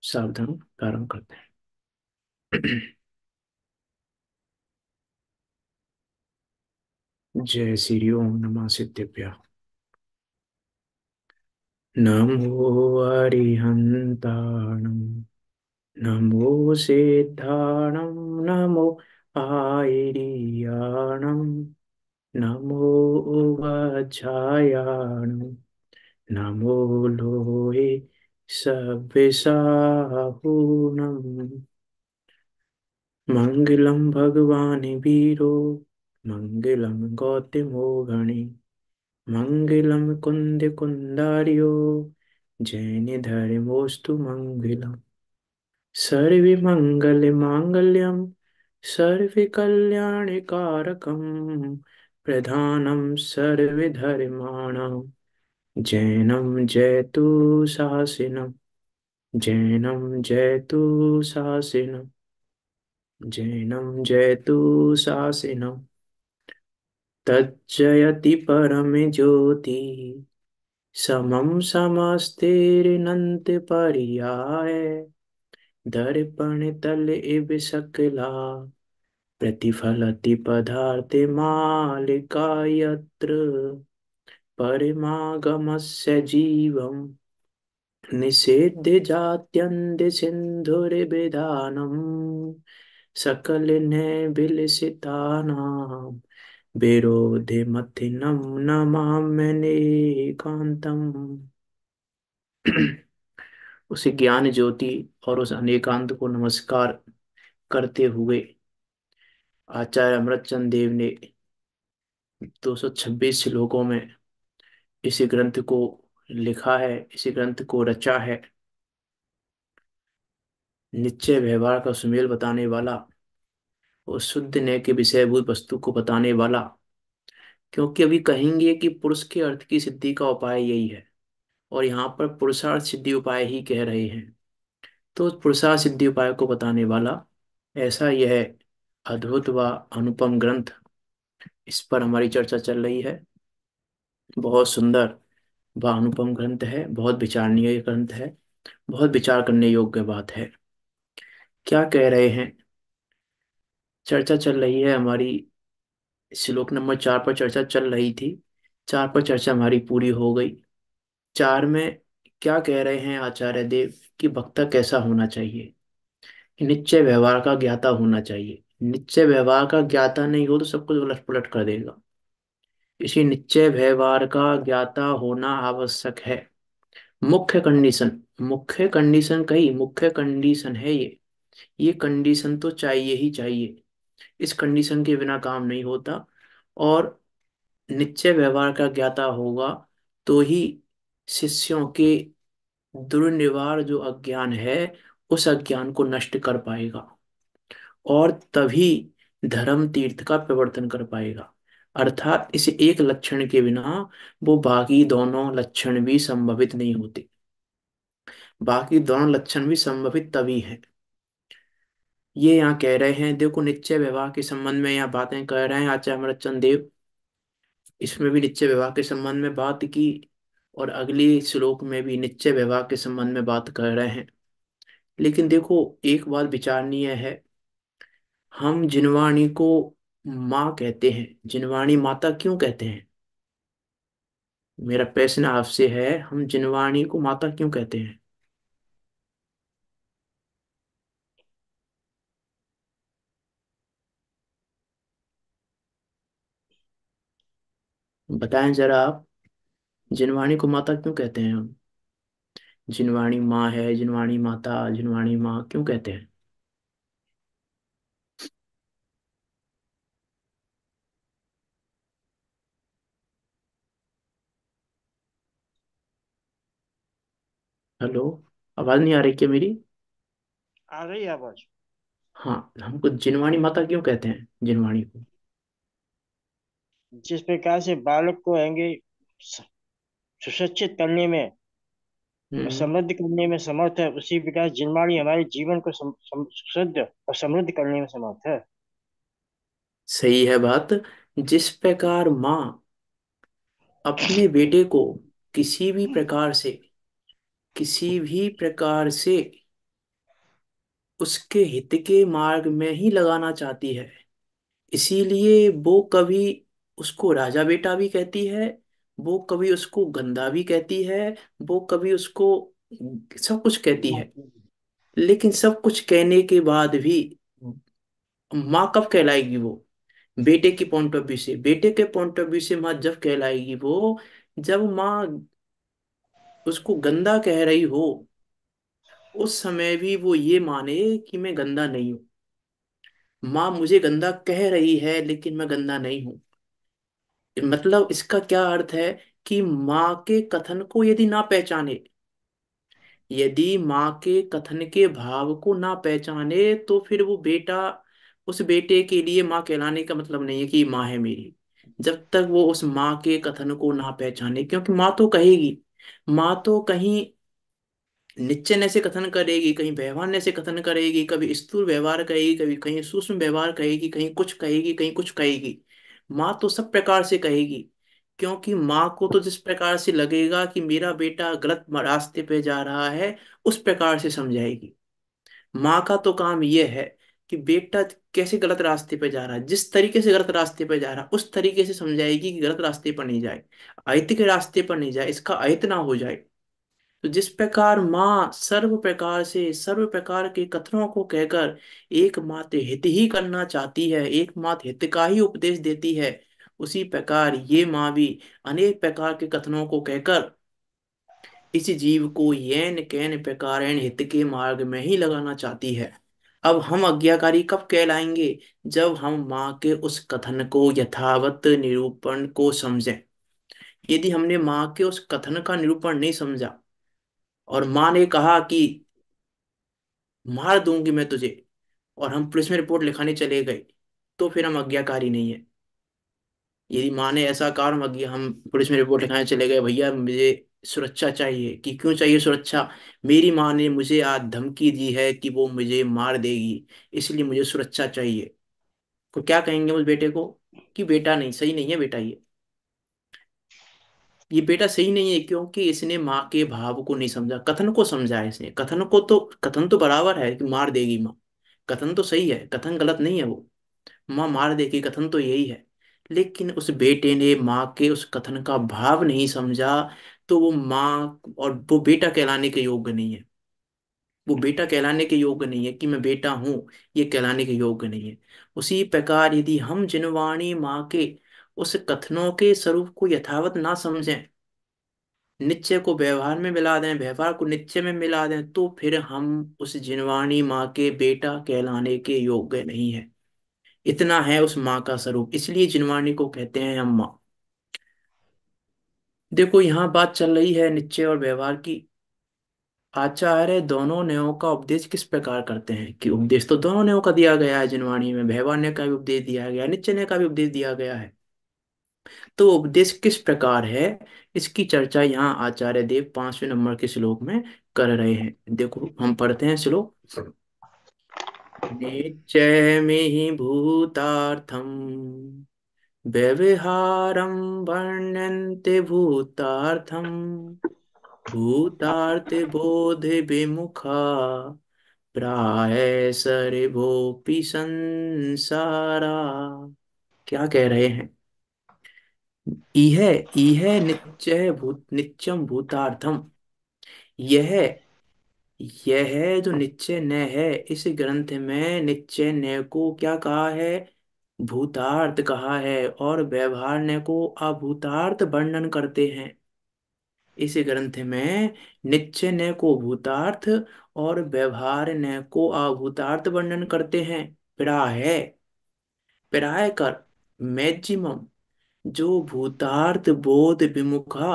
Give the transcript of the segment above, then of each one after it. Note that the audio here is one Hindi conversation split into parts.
सावधान प्रारंभ करते हैं। जय श्री ओम नमः सिद्धेभ्य। नमो अरिहंताणं, नमो सिद्धाणं, नमो आयर्याणं, नमो वज्रायाणं, नमो लोहे सव्यसाहुनम्। मंगलम भगवान वीरो, मंगलम गौतमो गणे, मंगलम कुंद कुंदार्यो, जैन धर्मोस्तु मंगलम। सर्वे मंगल मांगल्यम, सर्वे कल्याण कारकम, प्रधानम सर्वे धर्माणाम, जैनम जयतु शासनम, जैनम जयतु शासनम, जैनम जयतु शासनम। तज्जयति परमज्योति, समं समस्तेरनन्तपर्याय, दर्पणतल इव सकला, प्रतिफलति पदार्थे मालिका यत्र, परमागमस्य जीवम् निषेध्य जात्यन्त सिन्धुर्विधानम्, सकल विलसितानां विरोधिमथिनं नमाम्यनेकान्तम्। उस ज्ञान ज्योति और उस अनेकांत को नमस्कार करते हुए आचार्य अमृतचंद देव ने 226 श्लोकों में इस ग्रंथ को लिखा है, इस ग्रंथ को रचा है। निश्चय व्यवहार का सुमेल बताने वाला और शुद्ध नय के विषयभूत वस्तु को बताने वाला। क्योंकि अभी कहेंगे कि पुरुष के अर्थ की सिद्धि का उपाय यही है, और यहाँ पर पुरुषार्थ सिद्धि उपाय ही कह रहे हैं। तो उस पुरुषार्थ सिद्धि उपाय को बताने वाला ऐसा यह अद्भुत व अनुपम ग्रंथ, इस पर हमारी चर्चा चल रही है। बहुत सुंदर व अनुपम ग्रंथ है, बहुत विचारणीय ग्रंथ है, बहुत विचार करने योग्य बात है। क्या कह रहे हैं? चर्चा चल रही है हमारी, श्लोक नंबर 4 पर चर्चा चल रही थी। 4 पर चर्चा हमारी पूरी हो गई। 4 में क्या कह रहे हैं आचार्य देव कि वक्ता कैसा होना चाहिए? निश्चय व्यवहार का ज्ञाता होना चाहिए। निश्चय व्यवहार का ज्ञाता नहीं हो तो सब कुछ उलट पुलट कर देगा। इसी निश्चय व्यवहार का ज्ञाता होना आवश्यक है। मुख्य कंडीशन, मुख्य कंडीशन कही, मुख्य कंडीशन है ये कंडीशन तो चाहिए ही चाहिए। इस कंडीशन के बिना काम नहीं होता। और निश्चय व्यवहार का ज्ञाता होगा तो ही शिष्यों के दुर्निवार जो अज्ञान है, उस अज्ञान को नष्ट कर पाएगा, और तभी धर्म तीर्थ का प्रवर्तन कर पाएगा। अर्थात इस एक लक्षण के बिना वो बाकी दोनों लक्षण भी संभवित नहीं होते। बाकी दोनों लक्षण भी संभवित तभी हैं। ये यहाँ कह रहे हैं, देखो निश्चय व्यवहार के संबंध में यहाँ बातें कर रहे हैं आचार्य अमरचंद देव। इसमें भी निश्चय व्यवहार के संबंध में बात की, और अगले श्लोक में भी निश्चय व्यवहार के संबंध में बात कर रहे हैं। लेकिन देखो, एक बात विचारणीय है। हम जिनवाणी को माँ कहते हैं, जिनवाणी माता क्यों कहते हैं? मेरा प्रश्न आपसे है, हम जिनवाणी को माता क्यों कहते हैं? बताएं जरा आप, जिनवाणी को माता क्यों कहते हैं हम? जिनवाणी माँ है, जिनवाणी माता, जिनवाणी माँ क्यों कहते हैं? हेलो, आवाज नहीं आ रही क्या मेरी? आ रही है आवाज। हाँ, हमको जिनवाणी माता क्यों कहते हैं, जिनवाणी को? जिस प्रकार से बालक को आएंगे सुशिक्षित करने में और हम्म। समृद्ध करने में समर्थ है, उसी प्रकार जिनवाणी हमारे जीवन को शुद्ध और समृद्ध करने में समर्थ है। सही है बात। जिस प्रकार माँ अपने बेटे को किसी भी प्रकार से, किसी भी प्रकार से उसके हित के मार्ग में ही लगाना चाहती है। इसीलिए वो कभी उसको राजा बेटा भी कहती है, वो कभी उसको गंदा भी कहती है, वो कभी उसको सब कुछ कहती है। लेकिन सब कुछ कहने के बाद भी माँ कब कहलाएगी वो? बेटे की पॉइंट ऑफ व्यू से, बेटे के पॉइंट ऑफ व्यू से माँ जब कहलाएगी वो, जब माँ उसको गंदा कह रही हो, उस समय भी वो ये माने कि मैं गंदा नहीं हूं। माँ मुझे गंदा कह रही है लेकिन मैं गंदा नहीं हूं। मतलब इसका क्या अर्थ है कि माँ के कथन को यदि ना पहचाने, यदि माँ के कथन के भाव को ना पहचाने, तो फिर वो बेटा, उस बेटे के लिए माँ कहलाने का मतलब नहीं है कि माँ है मेरी। जब तक वो उस माँ के कथन को ना पहचाने, क्योंकि माँ तो कहेगी, माँ तो कहीं निश्चय से कथन करेगी, कहीं व्यवहार से कथन करेगी, कभी स्थूल व्यवहार कहेगी, कभी कहीं सूक्ष्म व्यवहार कहेगी, कहीं कुछ कहेगी, कहीं कुछ कहेगी। माँ तो सब प्रकार से कहेगी, क्योंकि माँ को तो जिस प्रकार से लगेगा कि मेरा बेटा गलत रास्ते पे जा रहा है, उस प्रकार से समझाएगी। माँ का तो काम यह है कि बेटा कैसे गलत रास्ते पे जा रहा है, जिस तरीके से गलत रास्ते पे जा रहा है उस तरीके से समझाएगी कि गलत रास्ते पर नहीं जाए, अहित के रास्ते पर नहीं जाए, इसका अहित ना हो जाए। तो जिस प्रकार माँ सर्व प्रकार से सर्व प्रकार के कथनों को कहकर एक मात्र हित ही करना चाहती है, एक मात्र हित का ही उपदेश देती है, उसी प्रकार ये माँ भी अनेक प्रकार के कथनों को कहकर इस जीव को येन कैन प्रकारेण हित के मार्ग में ही लगाना चाहती है। अब हम आज्ञाकारी कब कहलाएंगे? जब हम माँ के उस कथन को यथावत निरूपण को समझें। यदि हमने माँ के उस कथन का निरूपण नहीं समझा, और माँ ने कहा कि मार दूंगी मैं तुझे, और हम पुलिस में रिपोर्ट लिखाने चले गए, तो फिर हम आज्ञाकारी नहीं है। यदि माँ ने ऐसा कहा और हम पुलिस में रिपोर्ट लिखाने चले गए, भैया मुझे सुरक्षा चाहिए, कि क्यों चाहिए सुरक्षा? मेरी माँ ने मुझे आज धमकी दी है कि वो मुझे मार देगी, इसलिए मुझे सुरक्षा चाहिए। तो क्या कहेंगे उस बेटे को? कि बेटा नहीं, सही नहीं है बेटा, ये बेटा सही नहीं है, क्योंकि इसने माँ के भाव को नहीं समझा, कथन को समझा है इसने। कथन तो बराबर है कि मार देगी माँ, कथन तो सही है, कथन गलत नहीं है वो, माँ मार देगी कथन तो यही है। लेकिन उस बेटे ने माँ के उस कथन का भाव नहीं समझा, तो वो माँ और वो बेटा कहलाने के योग्य नहीं है। वो बेटा कहलाने के योग्य नहीं है कि मैं बेटा हूं, ये कहलाने के योग्य नहीं है। उसी प्रकार यदि हम जिनवाणी माँ के उस कथनों के स्वरूप को यथावत ना समझें, निश्चय को व्यवहार में मिला दें, व्यवहार को निश्चय में मिला दें, तो फिर हम उस जिनवाणी माँ के बेटा कहलाने के योग्य नहीं है। इतना है उस माँ का स्वरूप, इसलिए जिनवाणी को कहते हैं हम माँ। देखो यहाँ बात चल रही है निश्चय और व्यवहार की। आचार्य दोनों न्यायों का उपदेश किस प्रकार करते हैं? कि उपदेश तो दोनों न्यायों का दिया गया है जिनवाणी में, व्यवहार न्याय का भी उपदेश दिया गया है, निश्चय न्याय का भी उपदेश दिया गया है। तो उपदेश किस प्रकार है, इसकी चर्चा यहाँ आचार्य देव 5वें नंबर के श्लोक में कर रहे हैं। देखो हम पढ़ते हैं श्लोक। निश्चयमिहि भूतार्थम व्यवहारं वर्ण्यन्ते भूतार्थम भूतार्थे बोधे विमुखा प्राय सर्वोपि संसारा। क्या कह रहे हैं? इह इह नित्यम भूतार्थम। यह यह जो निश्चय न्याय है, इस ग्रंथ में निश्चय न्याय को क्या कहा है? भूतार्थ कहा है, और व्यवहार न्याय को अभूतार्थ वर्णन करते हैं। इस ग्रंथ में निश्चय न्याय को भूतार्थ और व्यवहार न्याय को अभूतार्थ वर्णन करते हैं। प्राय, प्राय कर, मैक्सिमम, जो भूतार्थ बोध विमुखा,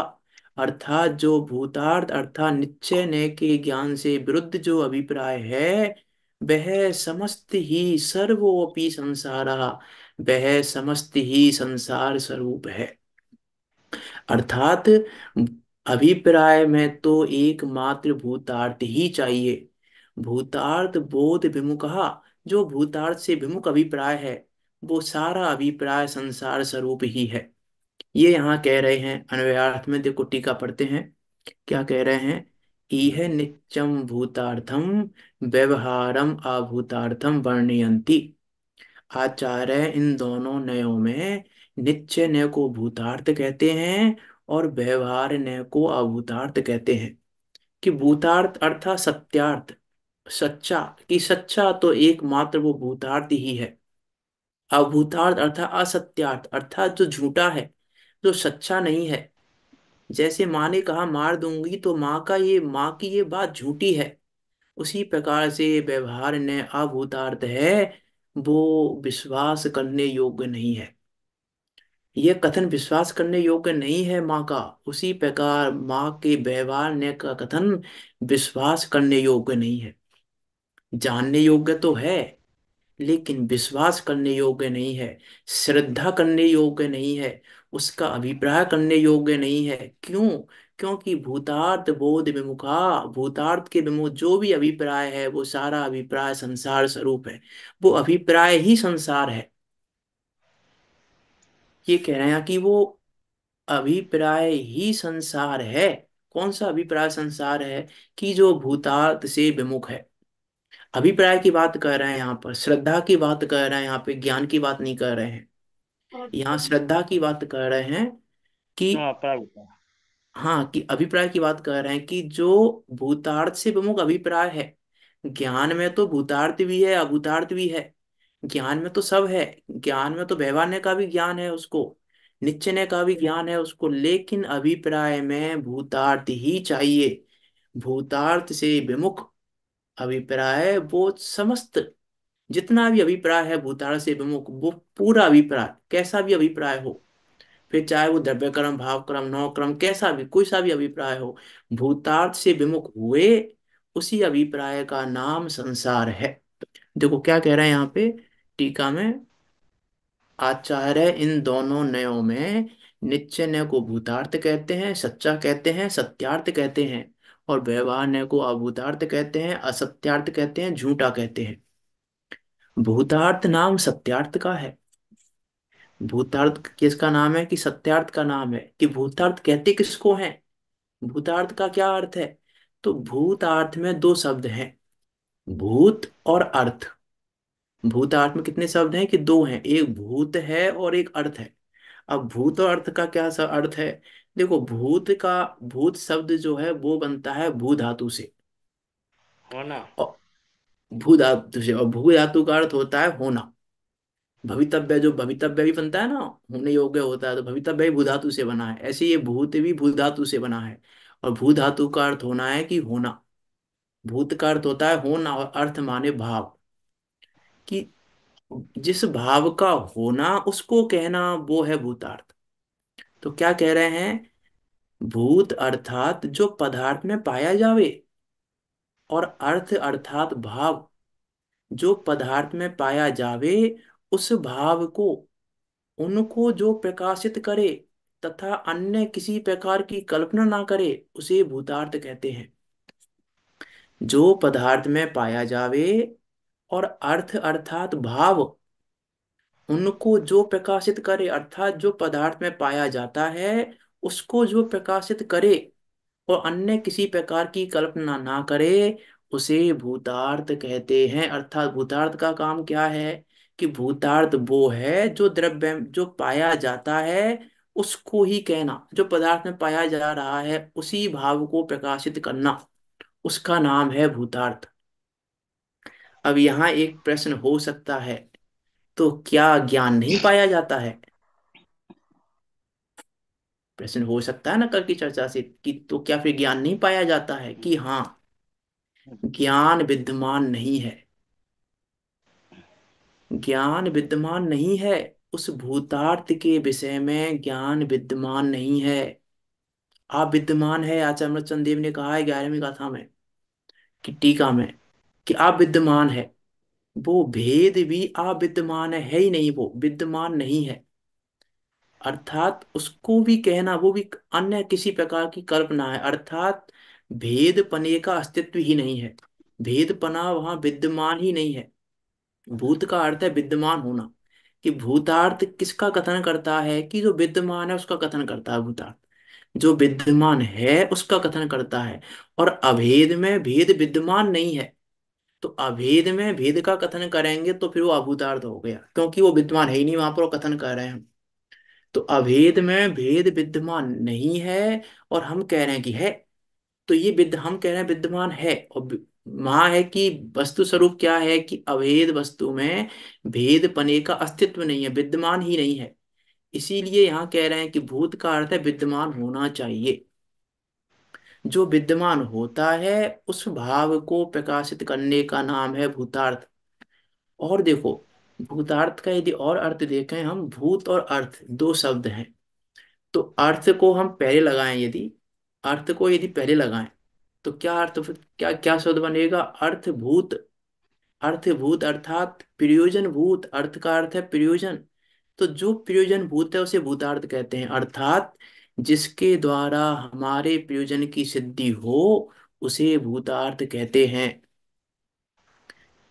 अर्थात जो भूतार्थ अर्थात निश्चय नय के ज्ञान से विरुद्ध जो अभिप्राय है, वह समस्त ही सर्वोपि संसारा, वह समस्त ही संसार स्वरूप है। अर्थात अभिप्राय में तो एकमात्र भूतार्थ ही चाहिए। भूतार्थ बोध विमुखा, जो भूतार्थ से विमुख अभिप्राय है, वो सारा अभिप्राय संसार स्वरूप ही है। ये यहाँ कह रहे हैं अन्वयार्थ में, देखो टीका पढ़ते हैं। क्या कह रहे हैं? इह नित्यम भूतार्थम व्यवहारम अभूतार्थम वर्णयन्ति। आचार्य इन दोनों नयों में नित्य नय को भूतार्थ कहते हैं और व्यवहार नय को अभूतार्थ कहते हैं। कि भूतार्थ अर्थात सत्यार्थ, सच्चा, कि सच्चा तो एकमात्र वो भूतार्थ ही है। अभूतार्थ अर्थात असत्यार्थ, अर्थात जो झूठा है, जो सच्चा नहीं है। जैसे माँ ने कहा मार दूंगी, तो माँ की ये बात झूठी है। उसी प्रकार से व्यवहार ने अभूतार्थ है, वो विश्वास करने योग्य नहीं है। यह कथन विश्वास करने योग्य नहीं है माँ का। उसी प्रकार माँ के व्यवहार ने का कथन विश्वास करने योग्य नहीं है। जानने योग्य तो है, लेकिन विश्वास करने योग्य नहीं है। श्रद्धा करने योग्य नहीं है। उसका अभिप्राय करने योग्य नहीं है। क्यों? क्योंकि भूतार्थ बोध विमुखा, भूतार्थ के विमुख जो भी अभिप्राय है, वो सारा अभिप्राय संसार स्वरूप है। वो अभिप्राय ही संसार है। ये कह रहे हैं कि वो अभिप्राय ही संसार है। कौन सा अभिप्राय संसार है? कि जो भूतार्थ से विमुख है। अभिप्राय की बात कर रहे हैं यहाँ पर, श्रद्धा की बात कर रहे हैं यहाँ पे, ज्ञान की बात नहीं कर रहे हैं। यहाँ श्रद्धा की बात कर रहे हैं कि, हाँ प्राप्त। हाँ, कि अभिप्राय की बात कर रहे हैं कि जो भूतार्थ से विमुख अभिप्राय है। ज्ञान में तो भूतार्थ भी है, अभूतार्थ भी है। ज्ञान में तो सब है। ज्ञान में तो व्यवहार का भी ज्ञान है उसको, निश्चय का भी ज्ञान है उसको, लेकिन अभिप्राय में भूतार्थ ही चाहिए। भूतार्थ से विमुख अभिप्राय, वो समस्त जितना भी अभिप्राय है भूतार्थ से विमुख, वो पूरा अभिप्राय कैसा भी अभिप्राय हो, फिर चाहे वो द्रव्य कर्म, भाव कर्म, नौ कर्म, कैसा भी कोई सा भी अभिप्राय हो, भूतार्थ से विमुख हुए, उसी अभिप्राय का नाम संसार है। देखो क्या कह रहे हैं यहाँ पे टीका में। आचार्य इन दोनों नयों में नित्य नय को भूतार्थ कहते हैं, सच्चा कहते हैं, सत्यार्थ कहते हैं। और व्यवहार नय को अभूतार्थ कहते हैं, असत्यार्थ कहते हैं, झूठा कहते हैं। भूतार्थ नाम सत्यार्थ का है। भूतार्थ किसका नाम है? कि सत्यार्थ का नाम है। कि भूतार्थ कहते किसको हैं? भूतार्थ का क्या अर्थ है? तो भूतार्थ में दो शब्द हैं, भूत और अर्थ। भूतार्थ में कितने शब्द हैं? कि दो हैं, एक भूत है और एक अर्थ है। अब भूत और अर्थ का क्या अर्थ है? देखो भूत शब्द जो है वो बनता है भू धातु से। होना। और भू धातु से, और भू धातु का अर्थ होता है होना। भवितव्य, जो भवितव्य भी बनता है ना, होने योग्य होता है, तो भवितव्य भी भू धातु से बना है। ऐसे ये भूत भी भू धातु से बना है। और भू धातु का अर्थ होना है कि होना। भूत का अर्थ होता है होना, और अर्थ माने भाव। कि जिस भाव का होना उसको कहना, वो है भूतार्थ। तो क्या कह रहे हैं? भूत अर्थात जो पदार्थ में पाया जावे, और अर्थ अर्थात भाव जो पदार्थ में पाया जावे, उस भाव को, उनको जो प्रकाशित करे तथा अन्य किसी प्रकार की कल्पना ना करे, उसे भूतार्थ कहते हैं। जो पदार्थ में पाया जावे और अर्थ अर्थात भाव, उनको जो प्रकाशित करे, अर्थात जो पदार्थ में पाया जाता है उसको जो प्रकाशित करे, और अन्य किसी प्रकार की कल्पना ना करे, उसे भूतार्थ कहते हैं। अर्थात भूतार्थ का काम क्या है? कि भूतार्थ वो है जो द्रव्य जो पाया जाता है उसको ही कहना, जो पदार्थ में पाया जा रहा है उसी भाव को प्रकाशित करना, उसका नाम है भूतार्थ। अब यहाँ एक प्रश्न हो सकता है, तो क्या ज्ञान नहीं पाया जाता है? प्रश्न हो सकता है ना कल की चर्चा से, कि तो क्या फिर ज्ञान नहीं पाया जाता है? कि हाँ, ज्ञान विद्यमान नहीं है। ज्ञान विद्यमान नहीं है। उस भूतार्थ के विषय में ज्ञान विद्यमान नहीं है। आप विद्यमान है, आचार्य अमृतचंद देव ने कहा है 11वीं गाथा में, कि टीका में, कि आप विद्यमान है। वो भेद भी आप विद्यमान है ही नहीं, वो विद्यमान नहीं है। अर्थात उसको भी कहना, वो भी अन्य किसी प्रकार की कल्पना है। अर्थात भेद पने का अस्तित्व ही नहीं है। भेद पना वहां विद्यमान ही नहीं है। भूत का अर्थ है विद्यमान होना। कि भूतार्थ किसका कथन करता है, कि जो विद्यमान है उसका कथन करता है भूतार्थ, जो विद्यमान है उसका कथन करता है। और अभेद में भेद विद्यमान नहीं है, तो अभेद में भेद का कथन करेंगे तो फिर वो अभूतार्थ हो गया, क्योंकि वो विद्यमान है ही नहीं वहां पर, वो कथन कर रहे हैं हम। तो अभेद में भेद विद्यमान नहीं है, और हम कह रहे हैं कि है। तो ये विद्य हम कह रहे हैं विद्यमान है, और वहां है कि वस्तु स्वरूप क्या है, कि अभेद वस्तु में भेद पने का अस्तित्व नहीं है, विद्यमान ही नहीं है। इसीलिए यहाँ कह रहे हैं कि भूत का अर्थ है विद्यमान होना चाहिए। जो विद्यमान होता है उस भाव को प्रकाशित करने का नाम है भूतार्थ। और देखो, भूतार्थ का यदि और अर्थ देखें हम, भूत और अर्थ दो शब्द हैं। तो अर्थ को हम पहले लगाएं, यदि अर्थ को यदि पहले लगाएं तो क्या अर्थ, क्या क्या शब्द बनेगा, अर्थभूत। अर्थभूत अर्थात प्रयोजन भूत, अर्थ का अर्थ है प्रयोजन। तो जो प्रयोजन भूत है उसे भूतार्थ कहते हैं, अर्थात जिसके द्वारा हमारे प्रयोजन की सिद्धि हो उसे भूतार्थ कहते हैं।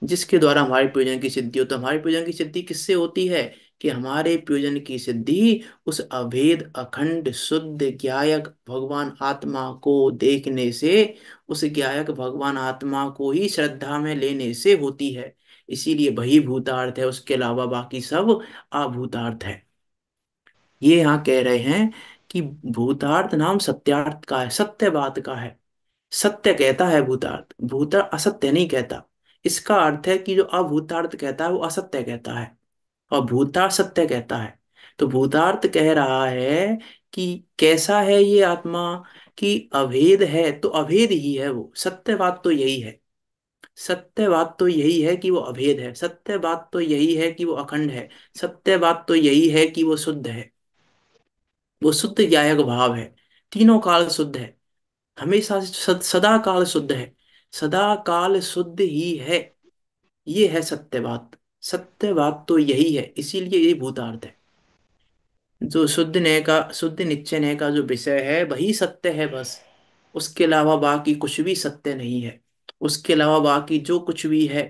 जिसके द्वारा हमारे प्रयोजन की सिद्धि हो, तो हमारे प्रयोजन की सिद्धि किससे होती है, कि हमारे प्रयोजन की सिद्धि उस अभेद अखंड शुद्ध ज्ञायक भगवान आत्मा को देखने से, उस ज्ञायक भगवान आत्मा को ही श्रद्धा में लेने से होती है। इसीलिए वही भूतार्थ है, उसके अलावा बाकी सब अभूतार्थ है। ये यहाँ कह रहे हैं कि भूतार्थ नाम सत्यार्थ का है, सत्य बात का है। सत्य कहता है भूतार्थ, भूतार्थ असत्य नहीं कहता। इसका अर्थ है कि जो अभूतार्थ कहता है वो असत्य कहता है, और भूतार्थ सत्य कहता है। तो भूतार्थ कह रहा है कि कैसा है ये आत्मा, कि अभेद है तो अभेद ही है वो, सत्य बात तो यही है। सत्य बात तो यही है कि वो अभेद है, सत्य बात तो यही है कि वो अखंड है, सत्य बात तो यही है कि वो शुद्ध है। वो शुद्ध ज्ञायक भाव है, तीनों काल शुद्ध है, हमेशा से सदा काल शुद्ध है, सदा काल शुद्ध ही है। ये है सत्य बात। सत्य बात तो यही है, इसीलिए ये भूतार्थ है। जो शुद्ध नय का, शुद्ध निश्चय नय का जो विषय है वही सत्य है बस। उसके अलावा बाकी कुछ भी सत्य नहीं है। उसके अलावा बाकी जो कुछ भी है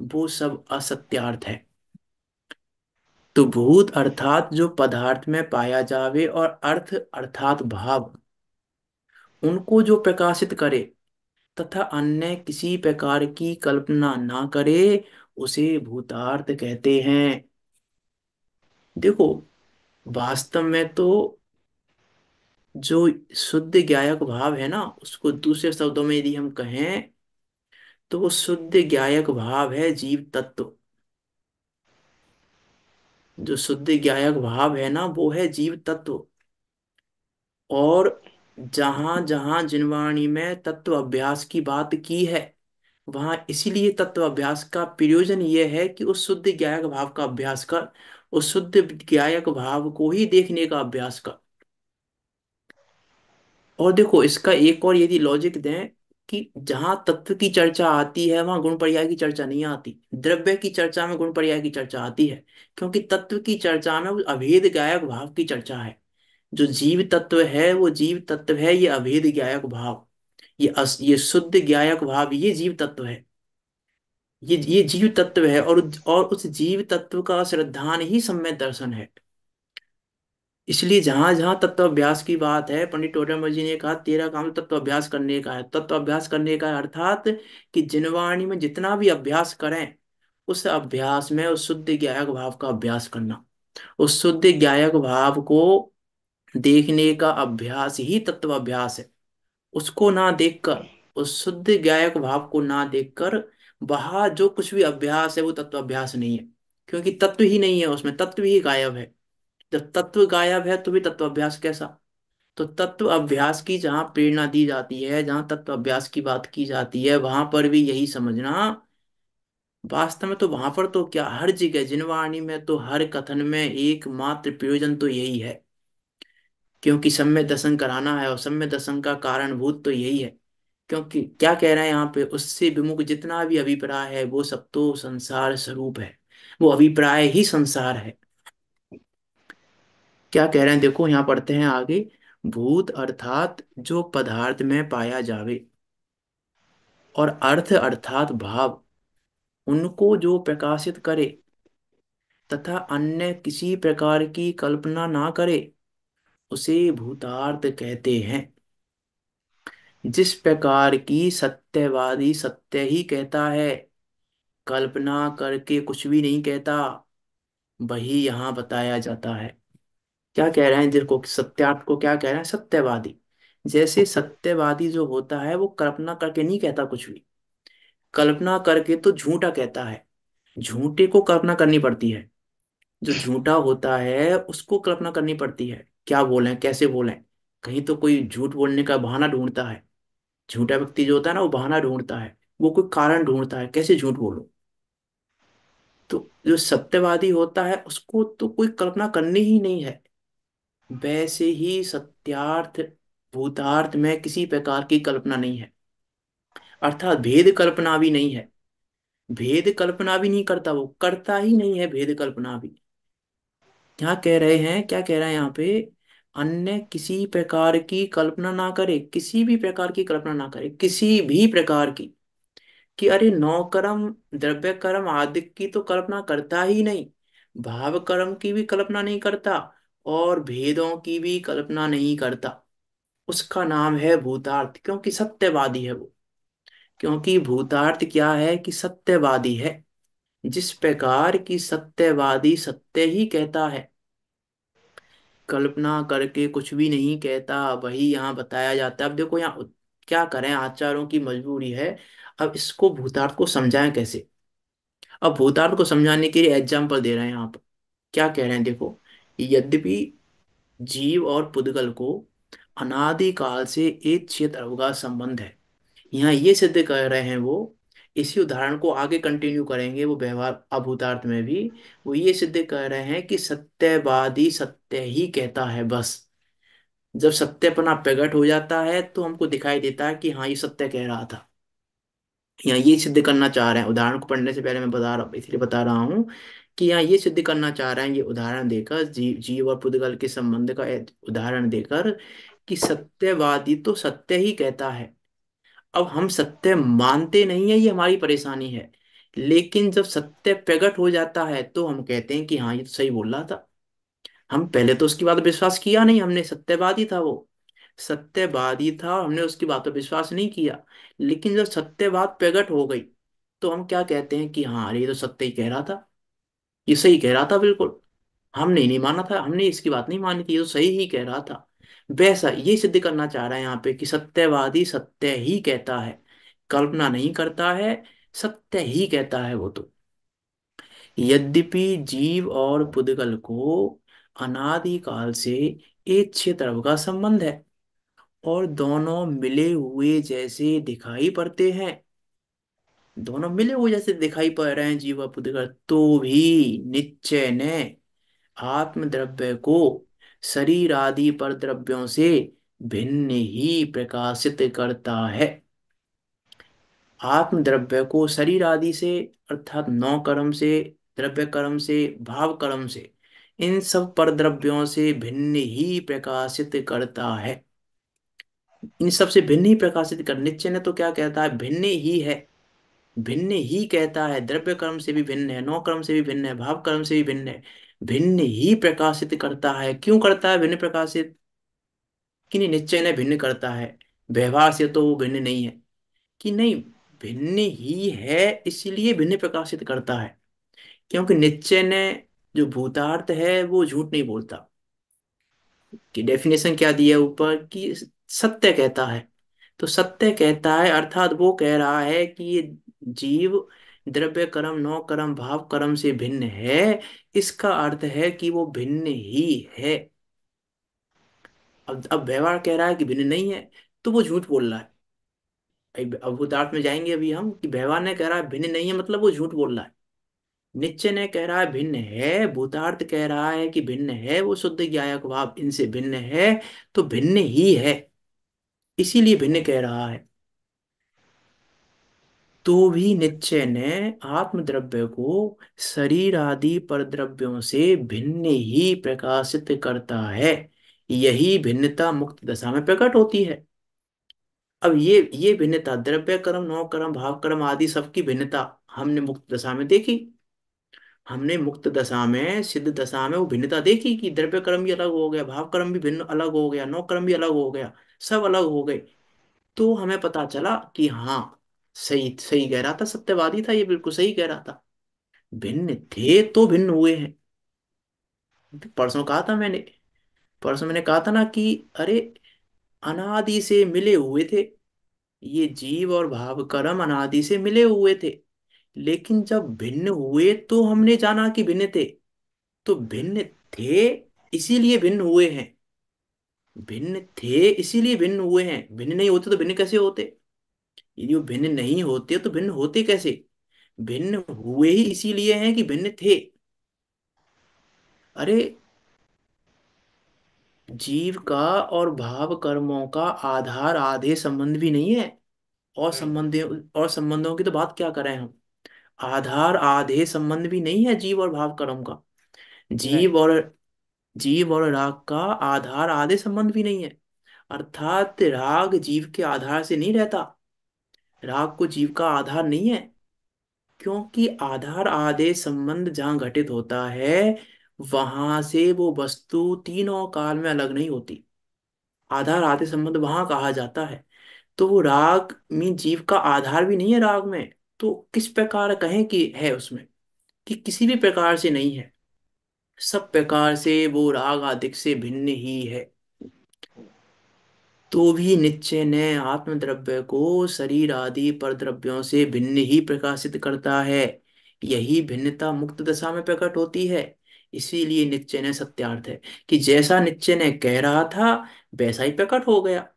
वो सब असत्यार्थ है। तो भूत अर्थात जो पदार्थ में पाया जावे, और अर्थ अर्थात भाव, उनको जो प्रकाशित करे तथा अन्य किसी प्रकार की कल्पना ना करे, उसे भूतार्थ कहते हैं। देखो, वास्तव में तो जो शुद्ध ज्ञायक भाव है ना, उसको दूसरे शब्दों में यदि हम कहें तो वो शुद्ध ज्ञायक भाव है जीव तत्व। जो शुद्ध ज्ञायक भाव है ना वो है जीव तत्व। और जहां जहां जिनवाणी में तत्व अभ्यास की बात की है, वहां इसीलिए तत्व अभ्यास का प्रयोजन यह है कि उस शुद्ध ज्ञायक भाव का अभ्यास कर, उस शुद्ध ज्ञायक भाव को ही देखने का अभ्यास कर। और देखो, इसका एक और यदि लॉजिक दें, कि जहां तत्व की चर्चा आती है वहां गुण पर्याय की चर्चा नहीं आती, द्रव्य की चर्चा में गुण पर्याय की चर्चा आती है। क्योंकि तत्व की चर्चा में वो अभेद गायक भाव की चर्चा है। जो जीव तत्व है वो जीव तत्व है, ये अभेद गायक भाव, ये शुद्ध ज्ञायक भाव, ये जीव तत्व है। ये जीव तत्व है, और उस जीव तत्व का श्रद्धान ही सम्यक दर्शन है। इसलिए जहां जहां तत्व अभ्यास की बात है, पंडित टोडरमल जी ने कहा तेरा काम तत्व अभ्यास करने का है। तत्व अभ्यास करने का है अर्थात कि जिनवाणी में जितना भी अभ्यास करें, उस अभ्यास में उस शुद्ध ज्ञायक भाव का अभ्यास करना, उस शुद्ध ज्ञायक भाव को देखने का अभ्यास ही तत्व अभ्यास है। उसको ना देखकर, उस शुद्ध ज्ञायक भाव को ना देखकर वहां जो कुछ भी अभ्यास है वो तत्व अभ्यास नहीं है। क्योंकि तत्व ही नहीं है, उसमें तत्व ही गायब है। जब तत्व गायब है तो भी तत्व अभ्यास कैसा। तो तत्व अभ्यास की जहाँ प्रेरणा दी जाती है, जहाँ तत्व अभ्यास की बात की जाती है, वहां पर भी यही समझना। वास्तव में तो वहां पर तो क्या, हर जगह जिनवाणी में तो हर कथन में एकमात्र प्रयोजन तो यही है, क्योंकि सम्यक दर्शन कराना है, और सम्यक दर्शन का कारणभूत तो यही है। क्योंकि क्या कह रहे हैं यहाँ पे, उससे विमुख जितना भी अभिप्राय है वो सब तो संसार स्वरूप है, वो अभिप्राय ही संसार है। क्या कह रहे हैं देखो, यहाँ पढ़ते हैं आगे। भूत अर्थात जो पदार्थ में पाया जावे, और अर्थ अर्थात भाव, उनको जो प्रकाशित करे तथा अन्य किसी प्रकार की कल्पना ना करे, उसे भूतार्थ कहते हैं। जिस प्रकार की सत्यवादी सत्य ही कहता है, कल्पना करके कुछ भी नहीं कहता, वही यहाँ बताया जाता है। क्या कह रहे हैं, जिसको सत्यार्थ को क्या कह रहे हैं, सत्यवादी। जैसे सत्यवादी जो होता है वो कल्पना करके नहीं कहता कुछ भी, कल्पना करके तो झूठा कहता है। झूठे को कल्पना करनी पड़ती है। जो झूठा होता है उसको कल्पना करनी पड़ती है, क्या बोलें कैसे बोलें। कहीं तो कोई झूठ बोलने का बहाना ढूंढता है। झूठा व्यक्ति जो होता है ना, वो बहाना ढूंढता है, वो कोई कारण ढूंढता है कैसे झूठ बोलो। तो जो सत्यवादी होता है उसको तो कोई कल्पना करनी ही नहीं है। वैसे ही सत्यार्थ भूतार्थ में किसी प्रकार की कल्पना नहीं है, अर्थात भेद कल्पना भी नहीं है। भेद कल्पना भी नहीं करता, वो करता ही नहीं है भेद कल्पना भी। क्या कह रहे हैं, क्या कह रहे हैं यहाँ पे, अन्य किसी प्रकार की कल्पना ना करे, किसी भी प्रकार की कल्पना ना करे, किसी भी प्रकार की। कि अरे नौ कर्म, द्रव्य कर्म आदि की तो कल्पना करता ही नहीं, भाव कर्म की भी कल्पना नहीं करता, और भेदों की भी कल्पना नहीं करता। उसका नाम है भूतार्थ, क्योंकि सत्यवादी है वो। क्योंकि भूतार्थ क्या है कि सत्यवादी है। जिस प्रकार की सत्यवादी सत्य ही कहता है, कल्पना करके कुछ भी नहीं कहता, वही यहाँ बताया जाता है। अब देखो यहाँ क्या करें, आचार्यों की मजबूरी है। अब इसको भूतार्थ को समझाएं कैसे। अब भूतार्थ को समझाने के लिए एग्जाम्पल दे रहे हैं यहाँ पर। क्या कह रहे हैं देखो, यद्यपि जीव और पुद्गल को अनादिकाल से एक क्षेत्र अवगाह संबंध है, यहाँ ये सिद्ध कर रहे हैं वो। इसी उदाहरण को आगे कंटिन्यू करेंगे वो व्यवहार अभूतार्थ में भी। वो ये सिद्ध कर रहे हैं कि सत्यवादी सत्य ही कहता है बस। जब सत्यपना प्रकट हो जाता है तो हमको दिखाई देता है कि हाँ ये सत्य कह रहा था। यहाँ ये सिद्ध करना चाह रहे हैं, उदाहरण को पढ़ने से पहले मैं बता रहा इसलिए बता रहा हूँ कि यहाँ ये सिद्ध करना चाह रहे हैं, ये उदाहरण देकर जीव और पुद्गल के संबंध का एक उदाहरण देकर, कि सत्यवादी तो सत्य ही कहता है। अब हम सत्य मानते नहीं है, ये हमारी परेशानी है। लेकिन जब सत्य प्रकट हो जाता है तो हम कहते हैं कि हाँ ये तो सही बोल रहा था। हम पहले तो उसकी बात पर विश्वास किया नहीं, हमने सत्यवादी था वो, सत्यवादी था, हमने उसकी बात पर विश्वास नहीं किया। लेकिन जब सत्यवाद प्रकट हो गई तो हम क्या कहते हैं कि हाँ अरे ये तो सत्य ही कह रहा था, ये सही कह रहा था बिल्कुल। हमने नहीं माना था, हमने इसकी बात नहीं मानी थी, ये तो सही ही कह रहा था। वैसा ये सिद्ध करना चाह रहा है यहाँ पे कि सत्यवादी सत्य ही कहता है, कल्पना नहीं करता है, सत्य ही कहता है वो तो। यद्यपि जीव और पुद्गल को अनादिकाल से एक क्षेत्र का संबंध है, और दोनों मिले हुए जैसे दिखाई पड़ते हैं, दोनों मिले हुए जैसे दिखाई पड़ रहे हैं जीव और पुद्गल, तो भी निश्चय ने आत्म द्रव्य को शरीर आदि पर द्रव्यों से भिन्न ही प्रकाशित करता है। आत्म द्रव्य को शरीर आदि से, अर्थात नौ कर्म से, द्रव्य कर्म से, भाव कर्म से, इन सब पर द्रव्यों से भिन्न ही प्रकाशित करता है। इन सब से भिन्न ही प्रकाशित कर, निश्चय ने तो क्या कहता है, भिन्न ही है। भिन्न ही कहता है, द्रव्य कर्म से भी भिन्न है, नौ कर्म से भी भिन्न है, भाव कर्म से भी भिन्न है। भिन्न ही प्रकाशित करता है। क्यों करता है भिन्न प्रकाशित, कि नहीं निश्चय ने भिन्न करता है, व्यवहार से तो वो भिन्न नहीं है। कि नहीं, भिन्न ही है इसलिए भिन्न प्रकाशित करता है। क्योंकि निश्चय ने, जो भूतार्थ है वो झूठ नहीं बोलता। कि डेफिनेशन क्या दिया है ऊपर, कि सत्य कहता है। तो सत्य कहता है अर्थात वो कह रहा है कि ये जीव द्रव्य कर्म नौ कर्म भाव कर्म से भिन्न है। इसका अर्थ है कि वो भिन्न ही है। अब व्यवहार कह रहा है कि भिन्न नहीं है, तो वो झूठ बोल रहा है। अब भूतार्थ में जाएंगे अभी हम, कि व्यवहार ने कह रहा है भिन्न नहीं है मतलब वो झूठ बोल रहा है। निश्चय ने कह रहा है भिन्न है, भूतार्थ कह रहा है कि भिन्न है, वो शुद्ध ज्ञायक भाव इनसे भिन्न है, तो भिन्न ही है, इसीलिए भिन्न कह रहा है। तो भी निश्चय ने आत्म द्रव्य को शरीर आदि पर द्रव्यों से भिन्न ही प्रकाशित करता है। यही भिन्नता मुक्त दशा में प्रकट होती है। अब ये भिन्नता, द्रव्य कर्म नौ कर्म भाव कर्म आदि सबकी भिन्नता हमने मुक्त दशा में देखी। हमने मुक्त दशा में, सिद्ध दशा में वो भिन्नता देखी कि द्रव्य कर्म भी अलग हो गया, भाव कर्म भी भिन्न अलग हो गया, नौ कर्म भी अलग हो गया, सब अलग हो गए। तो हमें पता चला कि हाँ, सही सही कह रहा था, सत्यवादी था ये, बिल्कुल सही कह रहा था। भिन्न थे तो भिन्न हुए हैं। परसों कहा था मैंने, परसों मैंने कहा था ना कि अरे, अनादि से मिले हुए थे, ये जीव और भाव कर्म अनादि से मिले हुए थे। लेकिन जब भिन्न हुए तो हमने जाना कि भिन्न थे। तो भिन्न थे इसीलिए भिन्न हुए हैं। भिन्न थे इसीलिए भिन्न हुए हैं, भिन्न नहीं होते तो भिन्न कैसे होते? यदि वो भिन्न नहीं होते तो भिन्न होते कैसे? भिन्न हुए ही इसीलिए हैं कि भिन्न थे। अरे, जीव का और भाव कर्मों का आधार आधे संबंध भी नहीं है। और हम्म। संबंधों की तो बात क्या करें हम। आधार आधे संबंध भी नहीं है जीव और भाव कर्म का। नहीं। जीव और जीव और राग का आधार आधे संबंध भी नहीं है। अर्थात राग जीव के आधार से नहीं रहता, राग को जीव का आधार नहीं है। क्योंकि आधार आधे संबंध जहाँ घटित होता है, वहां से वो वस्तु तीनों काल में अलग नहीं होती। आधार आधे संबंध वहां कहा जाता है। तो वो राग में जीव का आधार भी नहीं है राग में। तो किस प्रकार कहें कि है उसमें, कि किसी भी प्रकार से नहीं है। सब प्रकार से वो राग आदि से भिन्न ही है। तो भी निश्चय ने आत्मद्रव्य को शरीर आदि पर द्रव्यों से भिन्न ही प्रकाशित करता है। यही भिन्नता मुक्त दशा में प्रकट होती है। इसीलिए निश्चय ने सत्यार्थ है, कि जैसा निश्चय ने कह रहा था वैसा ही प्रकट हो गया।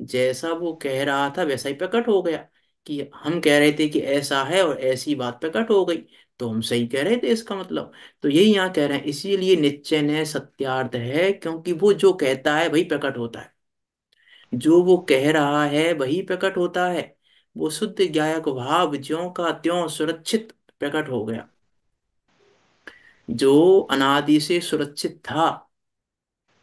जैसा वो कह रहा था वैसा ही प्रकट हो गया। कि हम कह रहे थे कि ऐसा है और ऐसी बात प्रकट हो गई, तो हम सही कह रहे थे इसका मतलब। तो यही यहाँ कह रहे हैं, इसीलिए निश्चय ने सत्यार्थ है, क्योंकि वो जो कहता है वही प्रकट होता है। जो वो कह रहा है वही प्रकट होता है। वो शुद्ध ज्ञायक भाव ज्यों का त्यों सुरक्षित प्रकट हो गया। जो अनादि से सुरक्षित था,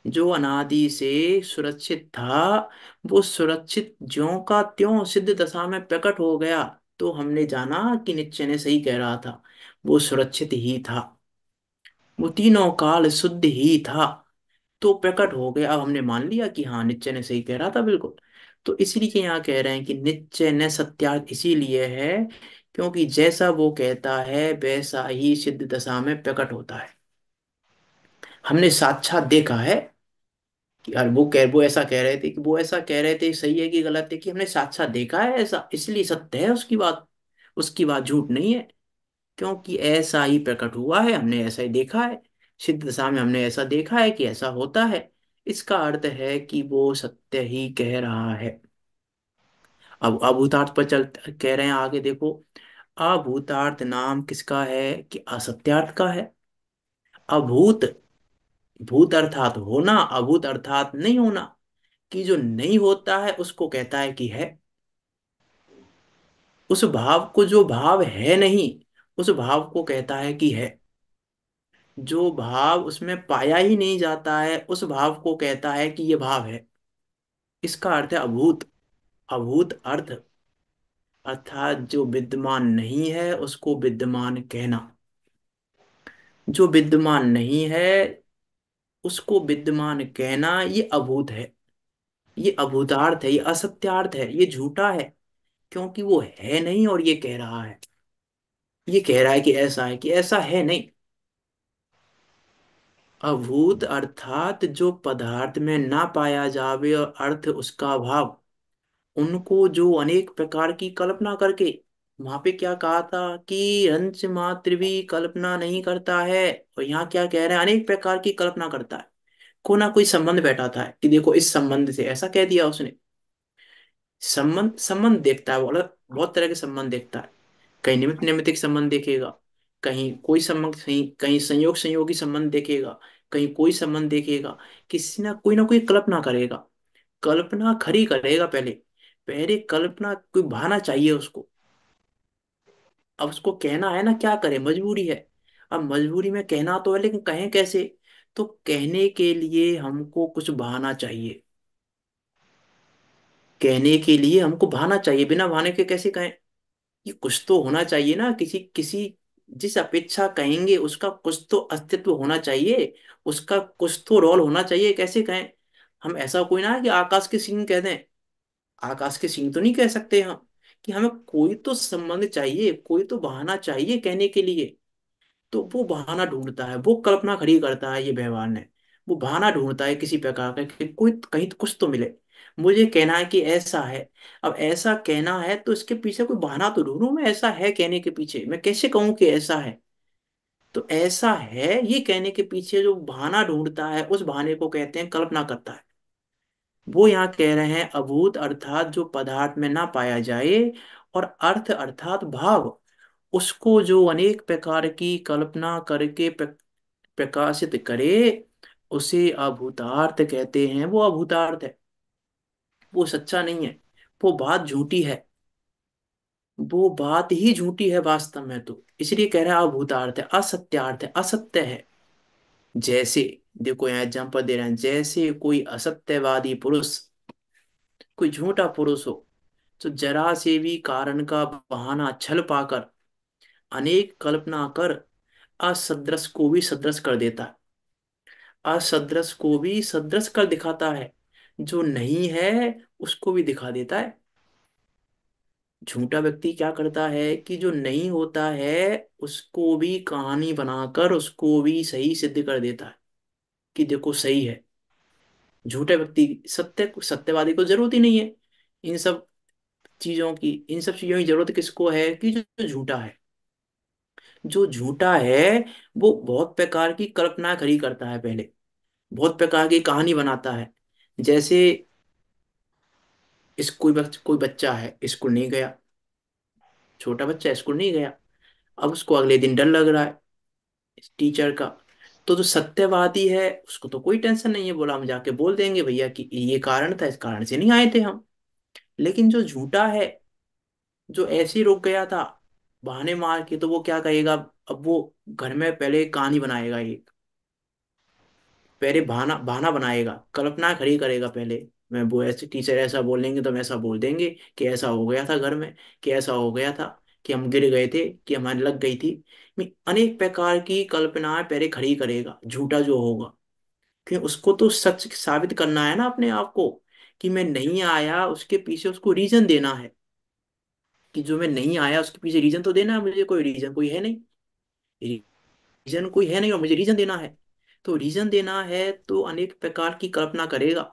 जो अनादि से सुरक्षित था, वो सुरक्षित ज्यों का त्यों सिद्ध दशा में प्रकट हो गया। तो हमने जाना कि निश्चय ने सही कह रहा था, वो सुरक्षित ही था, वो तीनों काल शुद्ध ही था। तो प्रकट हो गया। अब हमने मान लिया कि हाँ, निश्चय ने सही कह रहा था बिल्कुल। तो इसलिए यहाँ कह रहे हैं कि निश्चय ने सत्यार्थ इसीलिए है, क्योंकि जैसा वो कहता है वैसा ही सिद्ध दशा में प्रकट होता है। हमने साक्षात देखा है कि यार वो ऐसा कह रहे थे, कि वो ऐसा कह रहे थे सही है कि गलत है, कि हमने साक्षात देखा है ऐसा, इसलिए सत्य है उसकी बात। उसकी बात झूठ नहीं है, क्योंकि ऐसा ही प्रकट हुआ है, हमने ऐसा ही देखा है। सिद्ध दशा में हमने ऐसा देखा है कि ऐसा होता है। इसका अर्थ है कि वो सत्य ही कह रहा है। अब अभूतार्थ पर चल कह रहे हैं आगे देखो। अभूतार्थ नाम किसका है, कि असत्यार्थ का है। अभूत, भूत अर्थात होना, अभूत अर्थात नहीं होना। कि जो नहीं होता है उसको कहता है कि है। उस भाव को, जो भाव है नहीं, उस भाव को कहता है कि है। जो भाव उसमें पाया ही नहीं जाता है उस भाव को कहता है कि ये भाव है। इसका अर्थ है अभूत। अभूत अर्थ अर्थात जो विद्यमान नहीं है उसको विद्यमान कहना। जो विद्यमान नहीं है उसको विद्यमान कहना, ये अभूत है। ये अभूतार्थ है, ये असत्यार्थ है, ये झूठा है। क्योंकि वो है नहीं और ये कह रहा है। ये कह रहा है कि ऐसा है, कि ऐसा है नहीं। अभूत अर्थात जो पदार्थ में ना पाया जावे और अर्थ उसका भाव, उनको जो अनेक प्रकार की कल्पना करके, वहां पे क्या कहा था कि अंश मात्र भी कल्पना नहीं करता है। और यहाँ क्या कह रहे हैं, अनेक प्रकार की कल्पना करता है। को ना कोई संबंध बैठाता है कि देखो इस संबंध से ऐसा कह दिया उसने। संबंध संबंध देखता है वो, अलग बहुत तरह के संबंध देखता है। कहीं निमित्त नैमित्तिक संबंध देखेगा, कहीं कोई संबंध, कहीं संयोग संयोगी संबंध देखेगा, कहीं कोई संबंध देखेगा। किसी ना कोई कल्पना करेगा। कल्पना खरी करेगा पहले। पहले कल्पना कोई बहाना चाहिए उसको। अब उसको कहना है ना, क्या करे, मजबूरी है। अब मजबूरी में कहना तो है, लेकिन कहें कैसे? तो कहने के लिए हमको कुछ बहाना चाहिए। कहने के लिए हमको बहाना चाहिए, बिना बहाने के कैसे कहें? ये कुछ तो होना चाहिए ना, किसी किसी जिस अपेक्षा कहेंगे उसका कुछ तो अस्तित्व होना चाहिए, उसका कुछ तो रोल होना चाहिए। कैसे कहें? हम ऐसा कोई ना है कि आकाश के सिंह कह दें। आकाश के सिंह तो नहीं कह सकते हम। कि हमें कोई तो संबंध चाहिए, कोई तो बहाना चाहिए कहने के लिए। तो वो बहाना ढूंढता है, वो कल्पना खड़ी करता है ये व्यवहार ने। वो बहाना ढूंढता है किसी प्रकार का कि कोई कहीं तो कुछ तो मिले। मुझे कहना है कि ऐसा है। अब ऐसा कहना है तो इसके पीछे कोई बहाना तो ढूंढूं मैं। ऐसा है कहने के पीछे मैं कैसे कहूं कि ऐसा है? तो ऐसा है ये कहने के पीछे जो बहाना ढूंढता है, उस बहाने को कहते हैं कल्पना करता है। वो यहाँ कह रहे हैं अभूत अर्थात जो पदार्थ में ना पाया जाए, और अर्थ अर्थात भाव, उसको जो अनेक प्रकार की कल्पना करके प्रकाशित करे, उसे अभूतार्थ कहते हैं। वो अभूतार्थ है, वो सच्चा नहीं है। वो बात झूठी है, वो बात ही झूठी है वास्तव में। तो इसलिए कह रहा है अभूतार्थ है, असत्यार्थ है, असत्य है। जैसे, देखो यहाँ एग्जाम्पल दे रहे हैं, जैसे कोई असत्यवादी पुरुष, कोई झूठा पुरुष हो, तो जरा से भी कारण का बहाना छल पाकर अनेक कल्पना कर असदृश को भी सदृश कर देता है। असदृश को भी सदृश कर दिखाता है, जो नहीं है उसको भी दिखा देता है। झूठा व्यक्ति क्या करता है कि जो नहीं होता है उसको भी कहानी बनाकर उसको भी सही सिद्ध कर देता है कि देखो सही है। झूठा व्यक्ति, सत्यवादी को जरूरत ही नहीं है इन सब चीजों की। इन सब चीजों की जरूरत किसको है? कि जो झूठा है। जो झूठा है वो बहुत प्रकार की कल्पना खड़ी करता है पहले, बहुत प्रकार की कहानी बनाता है। जैसे कोई बच्चा है, स्कूल नहीं गया, छोटा बच्चा स्कूल नहीं गया। अब उसको अगले दिन डर लग रहा है टीचर का। तो जो सत्यवादी है उसको तो कोई टेंशन नहीं है, बोला हम जाके बोल देंगे भैया कि ये कारण था, इस कारण से नहीं आए थे हम। लेकिन जो झूठा है, जो ऐसे ही रुक गया था बहाने मार के, तो वो क्या कहेगा? अब वो घर में पहले कहानी बनाएगा, ये पहले बहाना बहाना बनाएगा, कल्पना खड़ी करेगा पहले। मैं वो ऐसे टीचर ऐसा बोलेंगे तो हम ऐसा बोल देंगे कि ऐसा हो गया था घर में, कि ऐसा हो गया था, कि हम गिर गए थे, कि हमारी लग गई थी। अनेक प्रकार की कल्पनाएं पहले खड़ी करेगा झूठा जो होगा। कि उसको तो सच साबित करना है ना अपने आप को, कि मैं नहीं आया, उसके पीछे उसको रीजन देना है। कि जो मैं नहीं आया उसके पीछे रीजन तो देना है मुझे। कोई रीजन कोई है नहीं, रीजन कोई है नहीं और मुझे रीजन देना है। तो रीजन देना है तो अनेक प्रकार की कल्पना करेगा।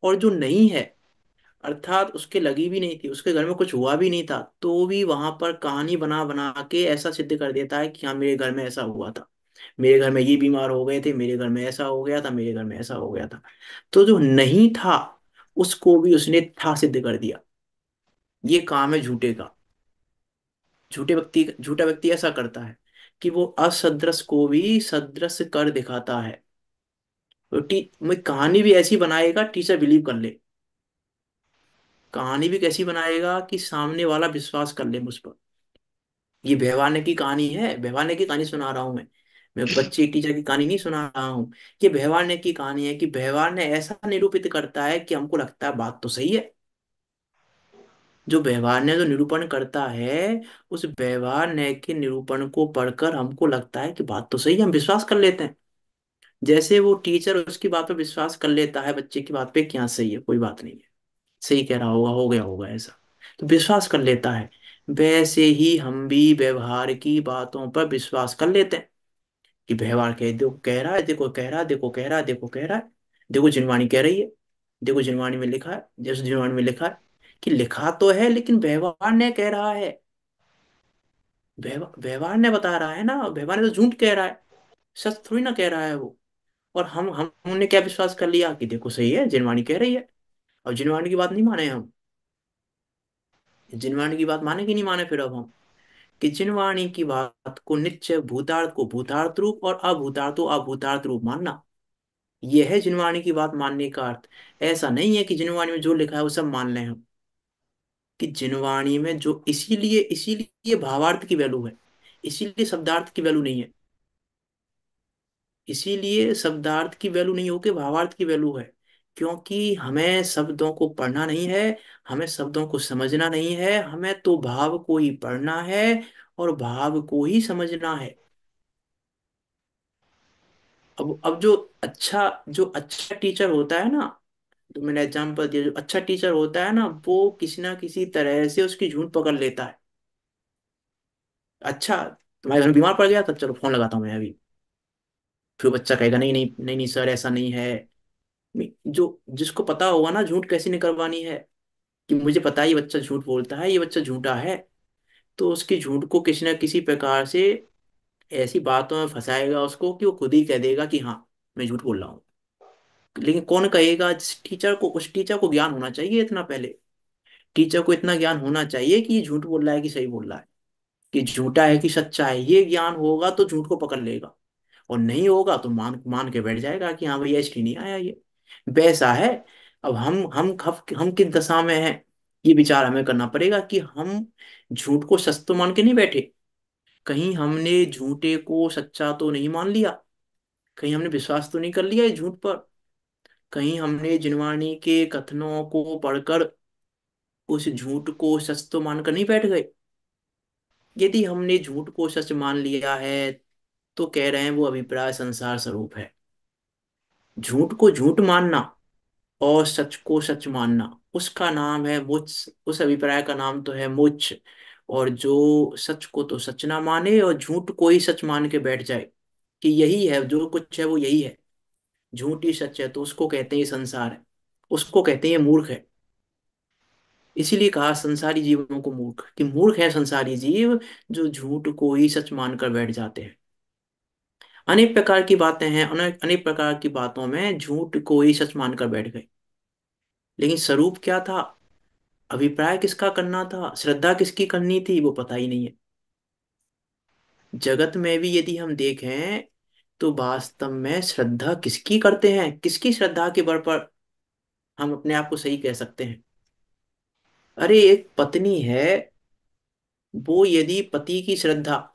और जो नहीं है, अर्थात उसके लगी भी नहीं थी, उसके घर में कुछ हुआ भी नहीं था, तो भी वहां पर कहानी बना बना के ऐसा सिद्ध कर देता है कि हाँ मेरे घर में ऐसा हुआ था, मेरे घर में ये बीमार हो गए थे, मेरे घर में ऐसा हो गया था, मेरे घर में ऐसा हो गया था। तो जो नहीं था उसको भी उसने था सिद्ध कर दिया। ये काम है झूठे का। झूठा व्यक्ति ऐसा करता है कि वो असदृश को भी सदृश कर दिखाता है। तो मैं कहानी भी ऐसी बनाएगा टीचर बिलीव कर ले। कहानी भी कैसी बनाएगा कि सामने वाला विश्वास कर ले मुझ पर। ये व्यवहार की कहानी है, व्यवहार की कहानी सुना रहा हूं मैं बच्चे टीचर की कहानी नहीं सुना रहा हूँ। ये व्यवहार की कहानी है कि व्यवहार ने ऐसा निरूपित करता है कि हमको लगता है बात तो सही है। जो व्यवहार ने जो निरूपण करता है, उस व्यवहार ने के निरूपण को पढ़कर हमको लगता है कि बात तो सही है, हम विश्वास कर लेते हैं। जैसे वो टीचर उसकी बात पे विश्वास कर लेता है बच्चे की बात पे, क्या सही है, कोई बात नहीं है, सही कह रहा होगा, हो गया होगा ऐसा, तो विश्वास कर लेता है। वैसे ही हम भी व्यवहार की बातों पर विश्वास कर लेते हैं। कि व्यवहार कह देखो कह रहा है, देखो कह रहा है, देखो कह रहा है, देखो कह रहा है, देखो जिनवाणी कह रही है, देखो जिनवाणी में लिखा है, जैसे जिनवाणी में लिखा है। कि लिखा तो है लेकिन व्यवहार ने कह रहा है। व्यवहार ने बता रहा है ना, व्यवहार ने तो झूठ कह रहा है, सच थोड़ी ना कह रहा है वो। और हमने क्या विश्वास कर लिया कि देखो सही है, जिनवाणी कह रही है। और जिनवाणी की बात नहीं माने हम। जिनवाणी की बात माने कि नहीं माने फिर अब हम? कि जिनवाणी की बात को निश्चय भूतार्थ को भूतार्थ रूप और अभूतार्थ को अभूतार्थ रूप मानना, यह है जिनवाणी की बात मानने का अर्थ। ऐसा नहीं है कि जिनवाणी में जो लिखा है वो सब मान लें हम। कि जिनवाणी में जो, इसीलिए इसीलिए भावार्थ की वैल्यू है, इसीलिए शब्दार्थ की वैल्यू नहीं है। इसीलिए शब्दार्थ की वैल्यू नहीं होके भावार्थ की वैल्यू है। क्योंकि हमें शब्दों को पढ़ना नहीं है, हमें शब्दों को समझना नहीं है, हमें तो भाव को ही पढ़ना है और भाव को ही समझना है। अब जो अच्छा टीचर होता है ना, तो मैंने एग्जांपल दिया, जो अच्छा टीचर होता है ना वो किसी ना किसी तरह से उसकी झूठ पकड़ लेता है। अच्छा, तुम्हारे घर में बीमार पड़ गया, तब चलो फोन लगाता हूँ मैं अभी। फिर बच्चा कहेगा नहीं नहीं नहीं नहीं सर, ऐसा नहीं है। जो जिसको पता होगा ना झूठ कैसे निकलवानी है, कि मुझे पता है ये बच्चा झूठ बोलता है, ये बच्चा झूठा है, तो उसकी झूठ को किसी न किसी प्रकार से ऐसी बातों में फंसाएगा उसको कि वो खुद ही कह देगा कि हाँ मैं झूठ बोल रहा हूँ। लेकिन कौन कहेगा? जिस टीचर को, उस टीचर को ज्ञान होना चाहिए इतना पहले। टीचर को इतना ज्ञान होना चाहिए कि ये झूठ बोल रहा है कि सही बोल रहा है, कि झूठा है कि सच्चा है। ये ज्ञान होगा तो झूठ को पकड़ लेगा, और नहीं होगा तो मान मान के बैठ जाएगा कि हाँ भैया इसलिए नहीं आया ये। वैसा है। अब हम किस दशा में हैं, ये विचार हमें करना पड़ेगा कि हम झूठ को सच तो मान के नहीं बैठे। कहीं हमने झूठे को सच्चा तो नहीं मान लिया, कहीं हमने विश्वास तो नहीं कर लिया इस झूठ पर, कहीं हमने जिनवाणी के कथनों को पढ़कर उस झूठ को सच तो मानकर नहीं बैठ गए। यदि हमने झूठ को सच मान लिया है तो कह रहे हैं वो अभिप्राय संसार स्वरूप है। झूठ को झूठ मानना और सच को सच मानना, उसका नाम है मोक्ष। उस अभिप्राय का नाम तो है मोक्ष। और जो सच को तो सच ना माने और झूठ को ही सच मान के बैठ जाए कि यही है, जो कुछ है वो यही है, झूठ ही सच है, तो उसको कहते हैं ये संसार है, उसको कहते हैं ये मूर्ख है। इसीलिए कहा संसारी जीवों को मूर्ख, कि मूर्ख है संसारी जीव जो झूठ को ही सच मानकर बैठ जाते हैं। अनेक प्रकार की बातें हैं, अनेक अनेक प्रकार की बातों में झूठ को ही सच मानकर बैठ गए। लेकिन स्वरूप क्या था, अभिप्राय किसका करना था, श्रद्धा किसकी करनी थी, वो पता ही नहीं है। जगत में भी यदि हम देखें तो वास्तव में श्रद्धा किसकी करते हैं, किसकी श्रद्धा के बल पर हम अपने आप को सही कह सकते हैं? अरे एक पत्नी है, वो यदि पति की श्रद्धा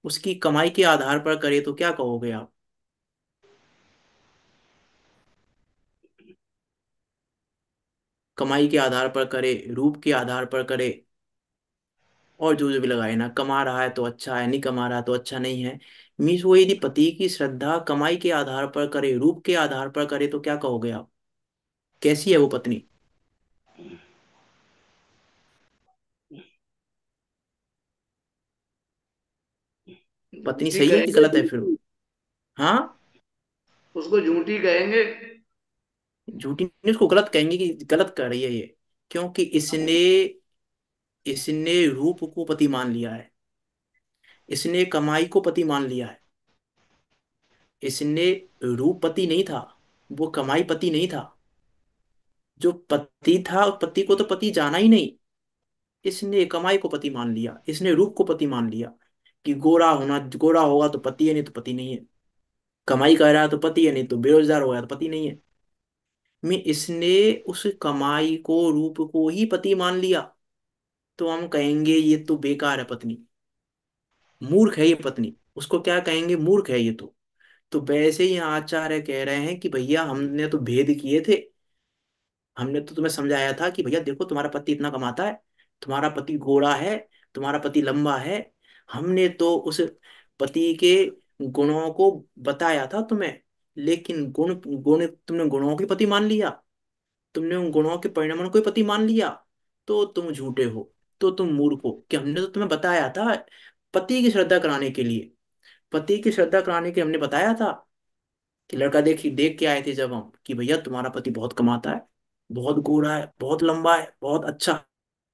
उसकी कमाई के आधार पर करे तो क्या कहोगे आप? कमाई के आधार पर करे, रूप के आधार पर करे, और जो जो भी लगाए ना, कमा रहा है तो अच्छा है, नहीं कमा रहा तो अच्छा नहीं है। मीन्स वो यदि पति की श्रद्धा कमाई के आधार पर करे, रूप के आधार पर करे, तो क्या कहोगे आप? कैसी है वो पत्नी? पत्नी झूठी सही है कि कहेंगे। गलत है फिर वो? हाँ, उसको झूठी कहेंगे। झूठी नहीं, उसको गलत कहेंगे कि गलत कर रही है ये। क्योंकि इसने इसने रूप को पति मान लिया है, इसने कमाई को पति मान लिया है। इसने रूप पति नहीं था, वो कमाई पति नहीं था। जो पति था उस पति को तो पति जाना ही नहीं। इसने कमाई को पति मान लिया, इसने रूप को पति मान लिया, कि गोरा होगा तो पति है, नहीं तो पति नहीं है। कमाई कर रहा है तो पति है, नहीं तो बेरोजगार हो गया तो पति नहीं है। मैं इसने उस कमाई को, रूप को ही पति मान लिया, तो हम कहेंगे ये तो बेकार है पत्नी, मूर्ख है ये पत्नी। उसको क्या कहेंगे? मूर्ख है ये तो वैसे ही यहाँ आचार्य कह रहे हैं कि भैया हमने तो भेद किए थे, हमने तो तुम्हें समझाया था कि भैया देखो तुम्हारा पति इतना कमाता है, तुम्हारा पति गोरा है, तुम्हारा पति लंबा है। हमने तो उस पति के गुणों को बताया था तुम्हें, लेकिन गुण गुण तुमने गुणों के पति मान लिया, तुमने उन गुणों के परिणामों को ही पति मान लिया, तो तुम झूठे हो, तो तुम मूर्ख हो। कि हमने तो तुम्हें बताया था, पति की श्रद्धा कराने के लिए, पति की श्रद्धा कराने के हमने बताया था कि लड़का देख के आए थे जब हम, कि भैया तुम्हारा पति बहुत कमाता है, बहुत गोरा है, बहुत लंबा है, बहुत अच्छा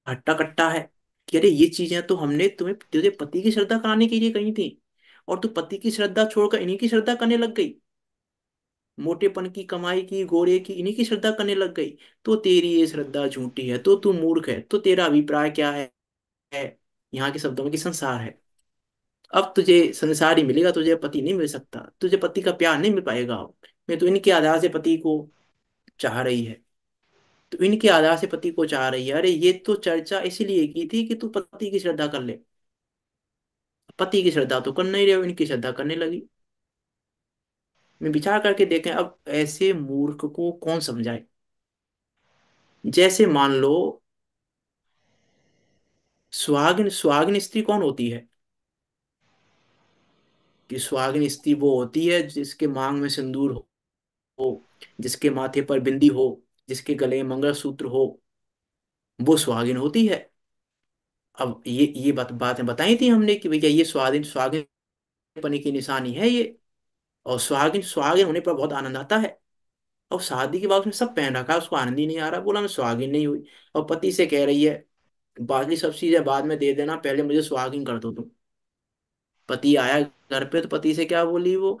हट्टा कट्टा है। कि अरे ये चीजें तो हमने तुम्हें तुझे पति की श्रद्धा कराने के लिए कही थी, और तू पति की श्रद्धा छोड़कर इन्हीं की श्रद्धा करने लग गई, मोटेपन की, कमाई की, गोरे की, इन्हीं की श्रद्धा करने लग गई। तो तेरी ये श्रद्धा झूठी है, तो तू मूर्ख है, तो तेरा अभिप्राय क्या है? यहाँ के शब्दों में कि संसार है। अब तुझे संसार ही मिलेगा, तुझे पति नहीं मिल सकता, तुझे पति का प्यार नहीं मिल पाएगा अब। मैं तो इनके आधार से पति को चाह रही है, तो इनके आधार से पति को चाह रही है। अरे ये तो चर्चा इसलिए की थी कि तू पति की श्रद्धा कर ले, पति की श्रद्धा तो कर नहीं रहे हो, इनकी श्रद्धा करने लगी। मैं विचार करके देखें, अब ऐसे मूर्ख को कौन समझाए? जैसे मान लो, सुहागिन सुहागिन स्त्री कौन होती है? कि सुहागिन स्त्री वो होती है जिसके मांग में सिंदूर हो, जिसके माथे पर बिंदी हो, जिसके गले में मंगलसूत्र हो, वो सुहागिन होती है। अब ये बातें बताई थी हमने कि भैया ये सुहागिन सुहागिन पने की निशानी है ये। और सुहागिन सुहागिन होने पर बहुत आनंद आता है। और शादी के बाद उसने सब पहन रखा है, उसको आनंद ही नहीं आ रहा, बोला मैं सुहागिन नहीं हुई। और पति से कह रही है बाकी सब चीजें बाद में दे देना, पहले मुझे सुहागिन कर दो तुम। पति आया घर पे तो पति से क्या बोली वो,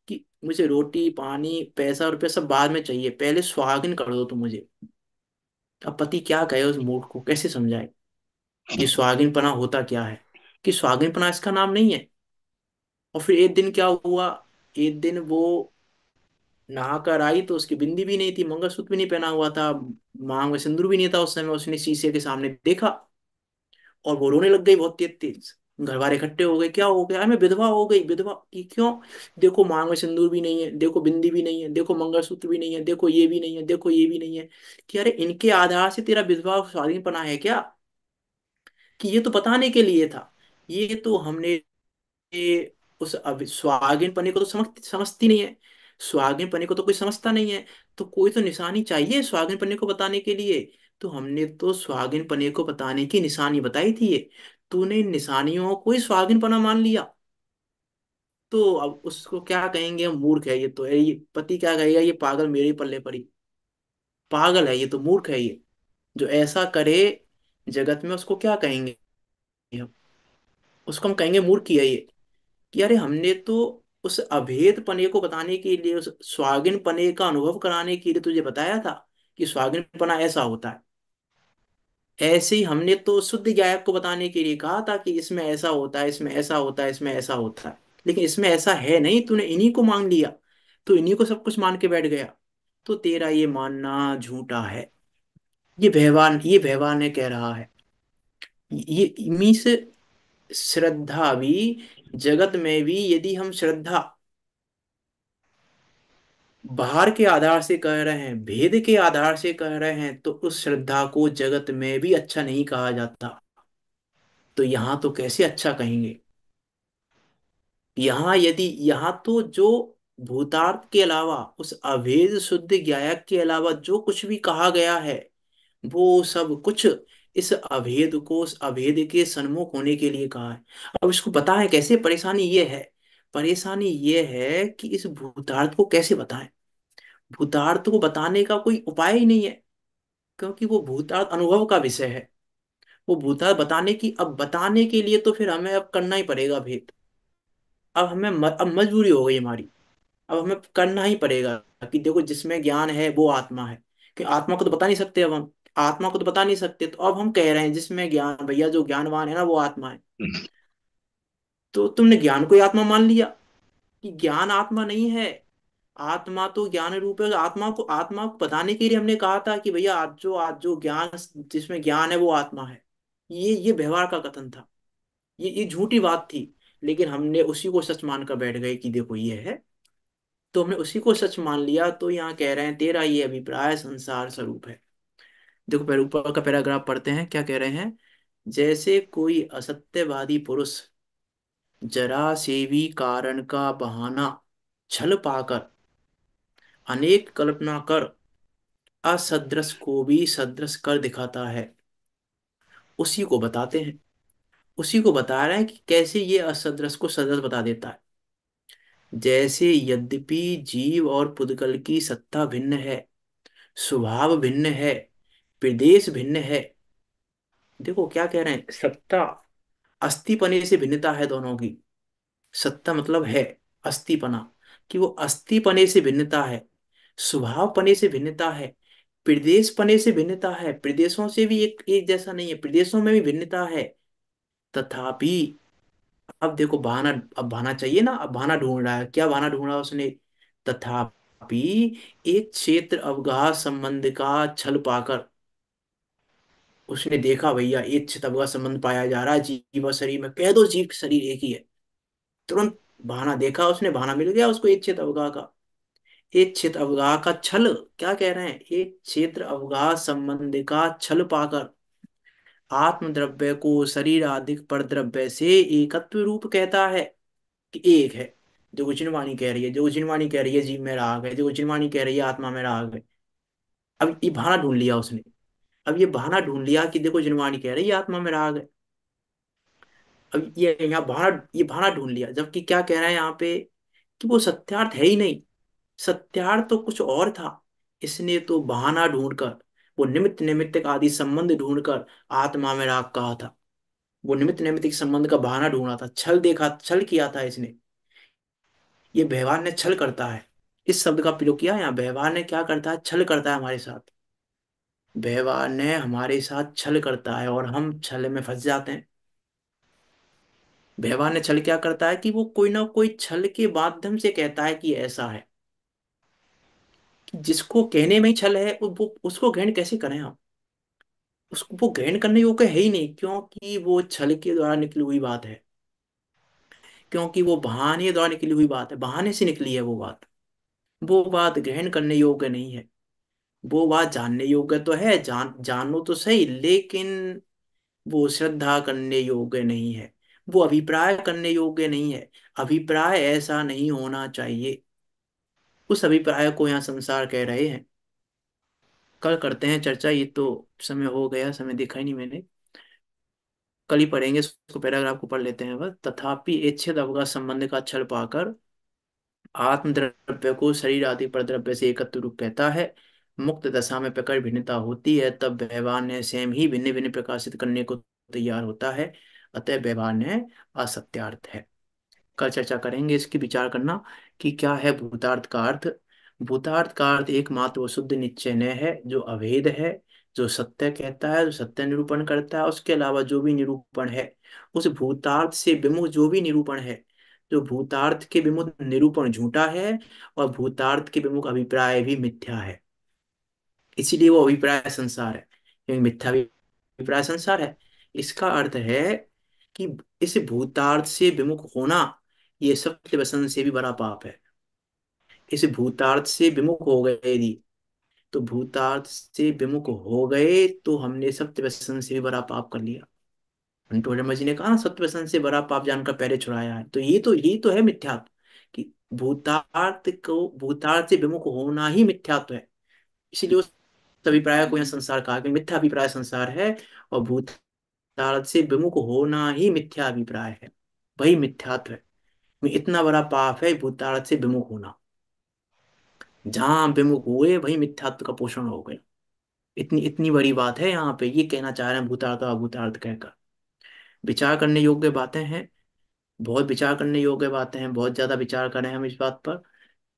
कि मुझे रोटी पानी पैसा रुपया सब बाद में चाहिए, पहले सुहागिन कर दो तुम मुझे। अब पति क्या कहे उस मूर्ख को, कैसे समझाए ये सुहागिनपना होता क्या है? कि सुहागिनपना इसका नाम नहीं है। और फिर एक दिन क्या हुआ, एक दिन वो नहा कर आई तो उसकी बिंदी भी नहीं थी, मंगलसूत्र भी नहीं पहना हुआ था, मांग में सिंदूर भी नहीं था उस समय। उसने शीशे के सामने देखा और वो रोने लग गई बहुत तेज तेज। घर वाले इकट्ठे हो गए, क्या हो गया? अरे मैं विधवा हो गई। विधवा की क्यों? देखो मांग में सिंदूर भी नहीं है, देखो बिंदी भी नहीं है, देखो मंगलसूत्र भी नहीं है, देखो ये भी नहीं है, देखो ये भी नहीं है। कि अरे इनके आधार से तेरा विधवा स्वाधीनपना है क्या? कि ये तो बताने के लिए था। ये तो हमने उस सुहागिन पने को तो समझती नहीं है। सुहागिन पने को तो कोई समझता नहीं है। तो कोई तो निशानी चाहिए सुहागिन पने को बताने के लिए। तो हमने तो सुहागिन पने को बताने की निशानी बताई थी ये। तूने इन निशानियों को ही सुहागिन पना मान लिया। तो अब उसको क्या कहेंगे हम, मूर्ख है ये तो है। ये पति क्या कहेगा, ये पागल मेरे ही पल्ले पड़ी। पागल है ये तो, मूर्ख है ये, जो ऐसा करे जगत में। उसको क्या कहेंगे हम? उसको हम कहेंगे मूर्ख ही है ये। कि अरे हमने तो उस अभेद पने को बताने के लिए, उस स्वागिन पने का अनुभव कराने के लिए तुझे बताया था कि स्वागिन पना ऐसा होता है। ऐसे ही हमने तो शुद्ध गायक को बताने के लिए कहा था कि इसमें ऐसा होता है, इसमें ऐसा होता है, इसमें ऐसा होता है। लेकिन इसमें ऐसा है नहीं, तूने इन्हीं को मान लिया। तो इन्हीं को सब कुछ मान के बैठ गया। तो तेरा ये मानना झूठा है। ये व्यवहार ने कह रहा है। ये मीन्स श्रद्धा भी, जगत में भी यदि हम श्रद्धा बाहर के आधार से कह रहे हैं, भेद के आधार से कह रहे हैं, तो उस श्रद्धा को जगत में भी अच्छा नहीं कहा जाता। तो यहां तो कैसे अच्छा कहेंगे? यहां तो जो भूतार्थ के अलावा, उस अभेद शुद्ध ज्ञायक के अलावा जो कुछ भी कहा गया है, वो सब कुछ इस अभेद को, उस अभेद के सन्मुख होने के लिए कहा है। अब इसको बताएं कैसे? परेशानी ये है, परेशानी ये है कि इस भूतार्थ को कैसे बताएं। भूतार्थ को बताने का कोई उपाय ही नहीं है, क्योंकि वो भूतार्थ अनुभव का विषय है। वो भूतार्थ बताने की, अब बताने के लिए तो फिर हमें अब करना ही पड़ेगा भेद। अब अब मजबूरी हो गई हमारी। अब हमें करना ही पड़ेगा कि देखो जिसमें ज्ञान है वो आत्मा है। कि आत्मा को तो बता नहीं सकते अब हम, आत्मा को तो बता नहीं सकते, तो अब हम कह रहे हैं जिसमें ज्ञान, भैया जो ज्ञानवान है ना वो आत्मा है। तो तुमने ज्ञान को ही आत्मा मान लिया, कि ज्ञान आत्मा नहीं है। आत्मा तो ज्ञान रूप है। आत्मा को बताने के लिए हमने कहा था कि भैया आज जो ज्ञान, जिसमें ज्ञान है वो आत्मा है। ये व्यवहार का कथन था। ये झूठी बात थी। लेकिन हमने उसी को सच मानकर बैठ गए कि देखो ये है। तो हमने उसी को सच मान लिया। तो यहाँ कह रहे हैं तेरा ये अभिप्राय संसार स्वरूप है। देखो पहले ऊपर का पैराग्राफ पढ़ते हैं, क्या कह रहे हैं। जैसे कोई असत्यवादी पुरुष जरा से भी कारण का बहाना छल पाकर अनेक कल्पना कर असदृश को भी सदृश कर दिखाता है, उसी को बताते हैं। उसी को बता रहे हैं कि कैसे ये असदृश को सदृश बता देता है। जैसे यद्यपि जीव और पुद्गल की सत्ता भिन्न है, स्वभाव भिन्न है, प्रदेश भिन्न है। देखो क्या कह रहे हैं, सत्ता अस्थिपने से भिन्नता है दोनों की। सत्ता मतलब है अस्थिपना, कि वो अस्थिपने से भिन्नता है, स्वभावपने से भिन्नता है, प्रदेशपने से भिन्नता है। प्रदेशों से भी एक एक जैसा नहीं है, प्रदेशों में भी भिन्नता है। तथापि, अब देखो बहाना, अब बहाना चाहिए ना, अब बहाना ढूंढ रहा है। क्या बहाना ढूंढा उसने? तथापि एक क्षेत्र अवगाह संबंध का छल पाकर, उसने देखा भैया एक क्षेत्र अवगाह संबंध पाया जा रहा है जीव और शरीर में, कह दो जीव शरीर एक ही है। तुरंत बहाना देखा उसने, बहाना मिल गया उसको एक क्षेत्र अवगाह का। एक क्षेत्र अवगाह का छल, क्या कह रहे हैं, एक क्षेत्र अवगाह संबंध का छल पाकर आत्म द्रव्य को शरीर आदि पर द्रव्य से एकत्व रूप कहता है कि एक है। जो जिनवाणी कह रही है, जो जिनवाणी कह रही है जीव में राग है, जो जिनवाणी कह रही है आत्मा में राग है। अब ये बहाना ढूंढ लिया उसने। अब ये बहाना ढूंढ लिया कि देखो जिनवाणी कह रही है आत्मा में राग है। अब ये यहाँ बहाना, ये बहाना ढूंढ लिया, जबकि क्या कह रहा है यहाँ पे कि वो सत्यार्थ है ही नहीं। सत्यार्थ तो कुछ और था। इसने तो बहाना ढूंढकर, वो निमित्त निमित्तक आदि संबंध ढूंढकर आत्मा में राग कहा था। वो निमित्त नैमित्तिक संबंध का बहाना ढूंढा था, छल देखा, छल किया था इसने। ये व्यवहार ने छल करता है, इस शब्द का प्रयोग किया। यहाँ व्यवहार ने क्या करता है, छल करता है हमारे साथ। व्यवहार ने हमारे साथ छल करता है और हम छल में फंस जाते हैं। व्यवहार ने छल क्या करता है कि वो कोई ना कोई छल के माध्यम से कहता है कि ऐसा है, कि जिसको कहने में ही छल है वो उसको ग्रहण कैसे करें हम। उसको वो ग्रहण करने योग्य है ही नहीं, क्योंकि वो छल के द्वारा निकली हुई बात है। क्योंकि वो बहाने द्वारा निकली हुई बात है, बहाने से निकली है वो बात। वो बात ग्रहण करने योग्य नहीं है। वो बात जानने योग्य तो है, जानो तो सही, लेकिन वो श्रद्धा करने योग्य नहीं है। वो अभिप्राय करने योग्य नहीं है। अभिप्राय ऐसा नहीं होना चाहिए। उस अभिप्राय को यहाँ संसार कह रहे हैं। कल करते हैं चर्चा, ये तो समय हो गया, समय देखा ही नहीं मैंने। कल ही पढ़ेंगे उसको, पैराग्राफ को पढ़ लेते हैं बस। तथापि इच्छित अवगत संबंध का छल पाकर आत्म द्रव्य को शरीर आदि पर द्रव्य से एकत्व रूप कहता है। मुक्त दशा में प्रकट भिन्नता होती है, तब व्यवहार ने स्वयं ही भिन्न भिन्न प्रकाशित करने को तैयार होता है। अतः व्यवहार ने असत्यार्थ है। कल चर्चा करेंगे इसकी, विचार करना कि क्या है भूतार्थ का अर्थ। भूतार्थ का अर्थ एकमात्र वो शुद्ध निश्चय है जो अभेद है, जो सत्य कहता है, जो सत्य निरूपण करता है। उसके अलावा जो भी निरूपण है, उस भूतार्थ से विमुख जो भी निरूपण है, जो भूतार्थ के विमुख निरूपण झूठा है, और भूतार्थ के विमुख अभिप्राय भी मिथ्या है। इसीलिए वो अभिप्राय संसार है, क्योंकि मिथ्या अभिप्राय संसार है। इसका अर्थ है कि इस भूतार्थ से विमुख होना, ये सत्य व्यसन से भी बड़ा पाप है। इस भूतार्थ से विमुख हो गए यदि, तो भूतार्थ से विमुख हो गए तो हमने सत्य व्यसन से भी बड़ा पाप कर लिया। मंटू वर्मा जी ने कहा ना, सत्य व्यसन से बड़ा पाप जानकर पहले छुड़ाया है। तो ये तो है मिथ्यात्व, कि भूतार्थ से विमुख होना ही मिथ्यात्व है। इसीलिए उस अभिप्राय को यहाँ संसार कहा, कि मिथ्या अभिप्राय संसार है, और भूतार्थ से विमुख होना ही मिथ्या अभिप्राय है। वही मिथ्यात्व है। इतना बड़ा पाप है भूतार्थ से विमुख होना। जहां विमुख हुए वही मिथ्यात्व का पोषण हो गया। इतनी इतनी बड़ी बात है, यहाँ पे ये कहना चाह रहे हैं भूतार्थ अभूतार्थ कहकर। विचार करने योग्य बातें हैं, बहुत विचार करने योग्य बातें हैं। बहुत ज्यादा विचार करें हम इस बात पर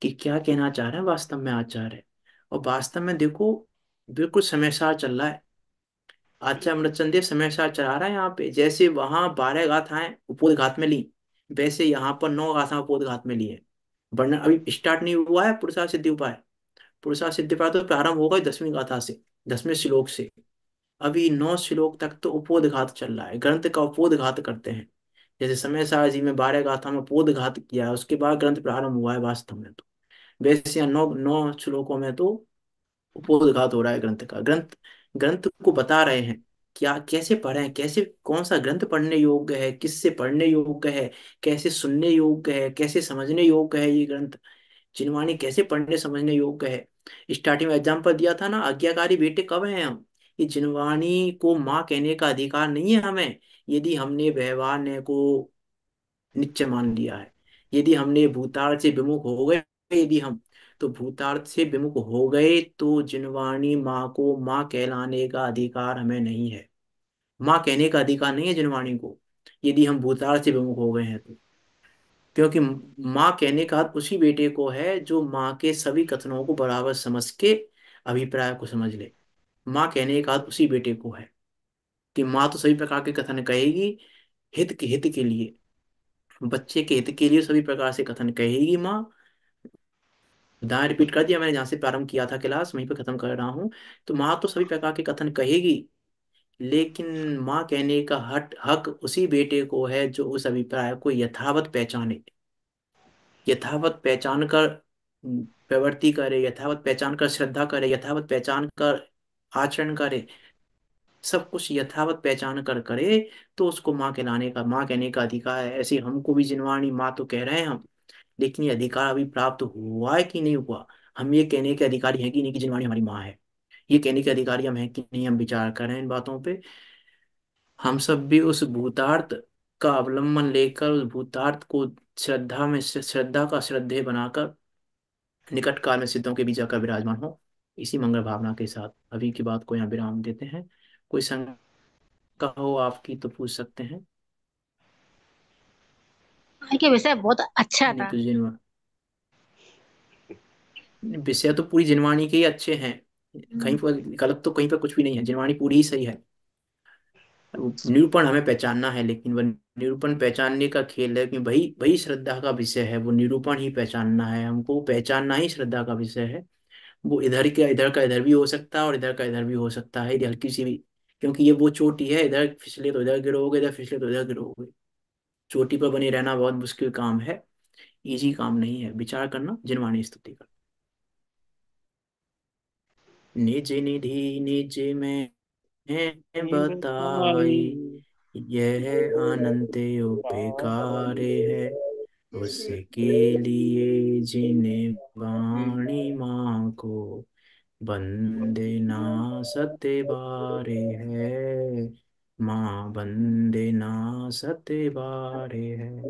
कि क्या कहना चाह रहे हैं वास्तव में आचार्य। और वास्तव में देखो, बिल्कुल समय सार चल रहा है। आचार्य अमृतचंद देव समय सार चला रहा है यहाँ पे। जैसे वहां 12 गाथाएं उपोद घात में ली, वैसे यहाँ पर 9 गाथाएं उपोद घात में ली है। वर्णन अभी स्टार्ट नहीं हुआ है। पुरुषार्थ सिद्धि उपाय, पुरुषार्थ सिद्धि उपाय तो प्रारंभ होगा 10वीं गाथा से, 10वें श्लोक से। अभी 9 श्लोक तक तो उपोदघात चल रहा है, ग्रंथ का उपोदघात करते हैं। जैसे समय सार जी में 12 गाथा में उपोदघात किया है, उसके बाद ग्रंथ प्रारंभ हुआ है वास्तव में तो। वैसे यहाँ 9 श्लोकों में तो उपोदघात हो रहा है ग्रंथ का। ग्रंथ ग्रंथ को बता रहे हैं क्या, कैसे पढ़ें, कैसे कौन सा ग्रंथ पढ़ने योग्य है, किससे पढ़ने योग्य है, कैसे सुनने योग्य है, कैसे समझने योग्य है ये ग्रंथ। जिनवाणी कैसे पढ़ने समझने योग्य है। स्टार्टिंग में एग्जाम्पल दिया था ना, आज्ञाकारी बेटे कब हैं हम। ये जिनवाणी को माँ कहने का अधिकार नहीं है हमें, यदि हमने व्यवहार ने को निश्चय मान लिया है। यदि हमने भूतार्थ से विमुख हो गए, यदि हम तो भूतार्थ से विमुख हो गए, तो जिनवाणी माँ को माँ कहलाने का अधिकार हमें नहीं है। माँ कहने का अधिकार नहीं है जिनवाणी को, यदि हम भूतार्थ से विमुख हो गए हैं तो। क्योंकि माँ कहने का हक उसी बेटे को है जो माँ के सभी कथनों को बराबर समझ के अभिप्राय को समझ ले। माँ कहने का हक उसी बेटे को है, कि माँ तो सभी प्रकार के कथन कहेगी, हित के लिए, बच्चे के हित के लिए सभी प्रकार से कथन कहेगी माँ। दाएं रिपीट कर दिया मैंने, जहाँ से प्रारंभ किया था क्लास वहीं पे खत्म कर रहा हूँ। तो माँ तो सभी प्रकार के कथन कहेगी, लेकिन माँ कहने का हक हक उसी बेटे को है जो उस अभिप्राय को यथावत पहचाने। यथावत पहचान कर प्रवृत्ति करे, यथावत पहचान कर श्रद्धा करे, यथावत पहचान कर आचरण करे, सब कुछ यथावत पहचान कर करे, तो उसको माँ कहलाने का, माँ कहने का अधिकार है। ऐसे हमको भी जिनवाणी माँ तो कह रहे हैं हम, लेकिन ये अधिकार अभी प्राप्त हुआ है कि नहीं हुआ। हम ये कहने के अधिकारी हैं कि नहीं कि जिनवाणी हमारी माँ है, ये कहने के अधिकारी हम हैं कि नहीं, हम विचार कर रहे हैं इन बातों पे। हम सब भी उस भूतार्थ का अवलंबन लेकर, उस भूतार्थ को श्रद्धा में, श्रद्धा का श्रद्धेय बनाकर निकट काल में सिद्धों के बीच जाकर विराजमान हो। इसी मंगल भावना के साथ अभी की बात को यहाँ विराम देते हैं। कोई शंका हो आपकी तो पूछ सकते हैं। आज के विषय बहुत अच्छा नहीं था। तो विषय तो पूरी जिनवाणी के ही अच्छे हैं, कहीं पर गलत तो कहीं पर कुछ भी नहीं है, जिनवाणी पूरी ही सही है। वो निरूपण हमें पहचानना है, लेकिन वह निरूपण पहचानने का खेल है कि वही वही श्रद्धा का विषय है, वो निरूपण ही पहचानना है, हमको पहचानना ही श्रद्धा का विषय है। वो इधर का इधर भी हो सकता है और इधर का इधर भी हो सकता है, ये हल्की सी भी, क्योंकि ये वो चोटी है, इधर फिसले तो इधर गिरोगे, इधर फिसले तो इधर गिरोगे। चोटी पर बने रहना बहुत मुश्किल काम है, इजी काम नहीं है। विचार करना, जिनवाणी स्तुति कर। निज निधि निज में बताई, यह अनंत उपकार है, उसके लिए जिन्हें वाणी माँ को वंदना सत्य बारे है, माँ वंदना सत्य बारे है।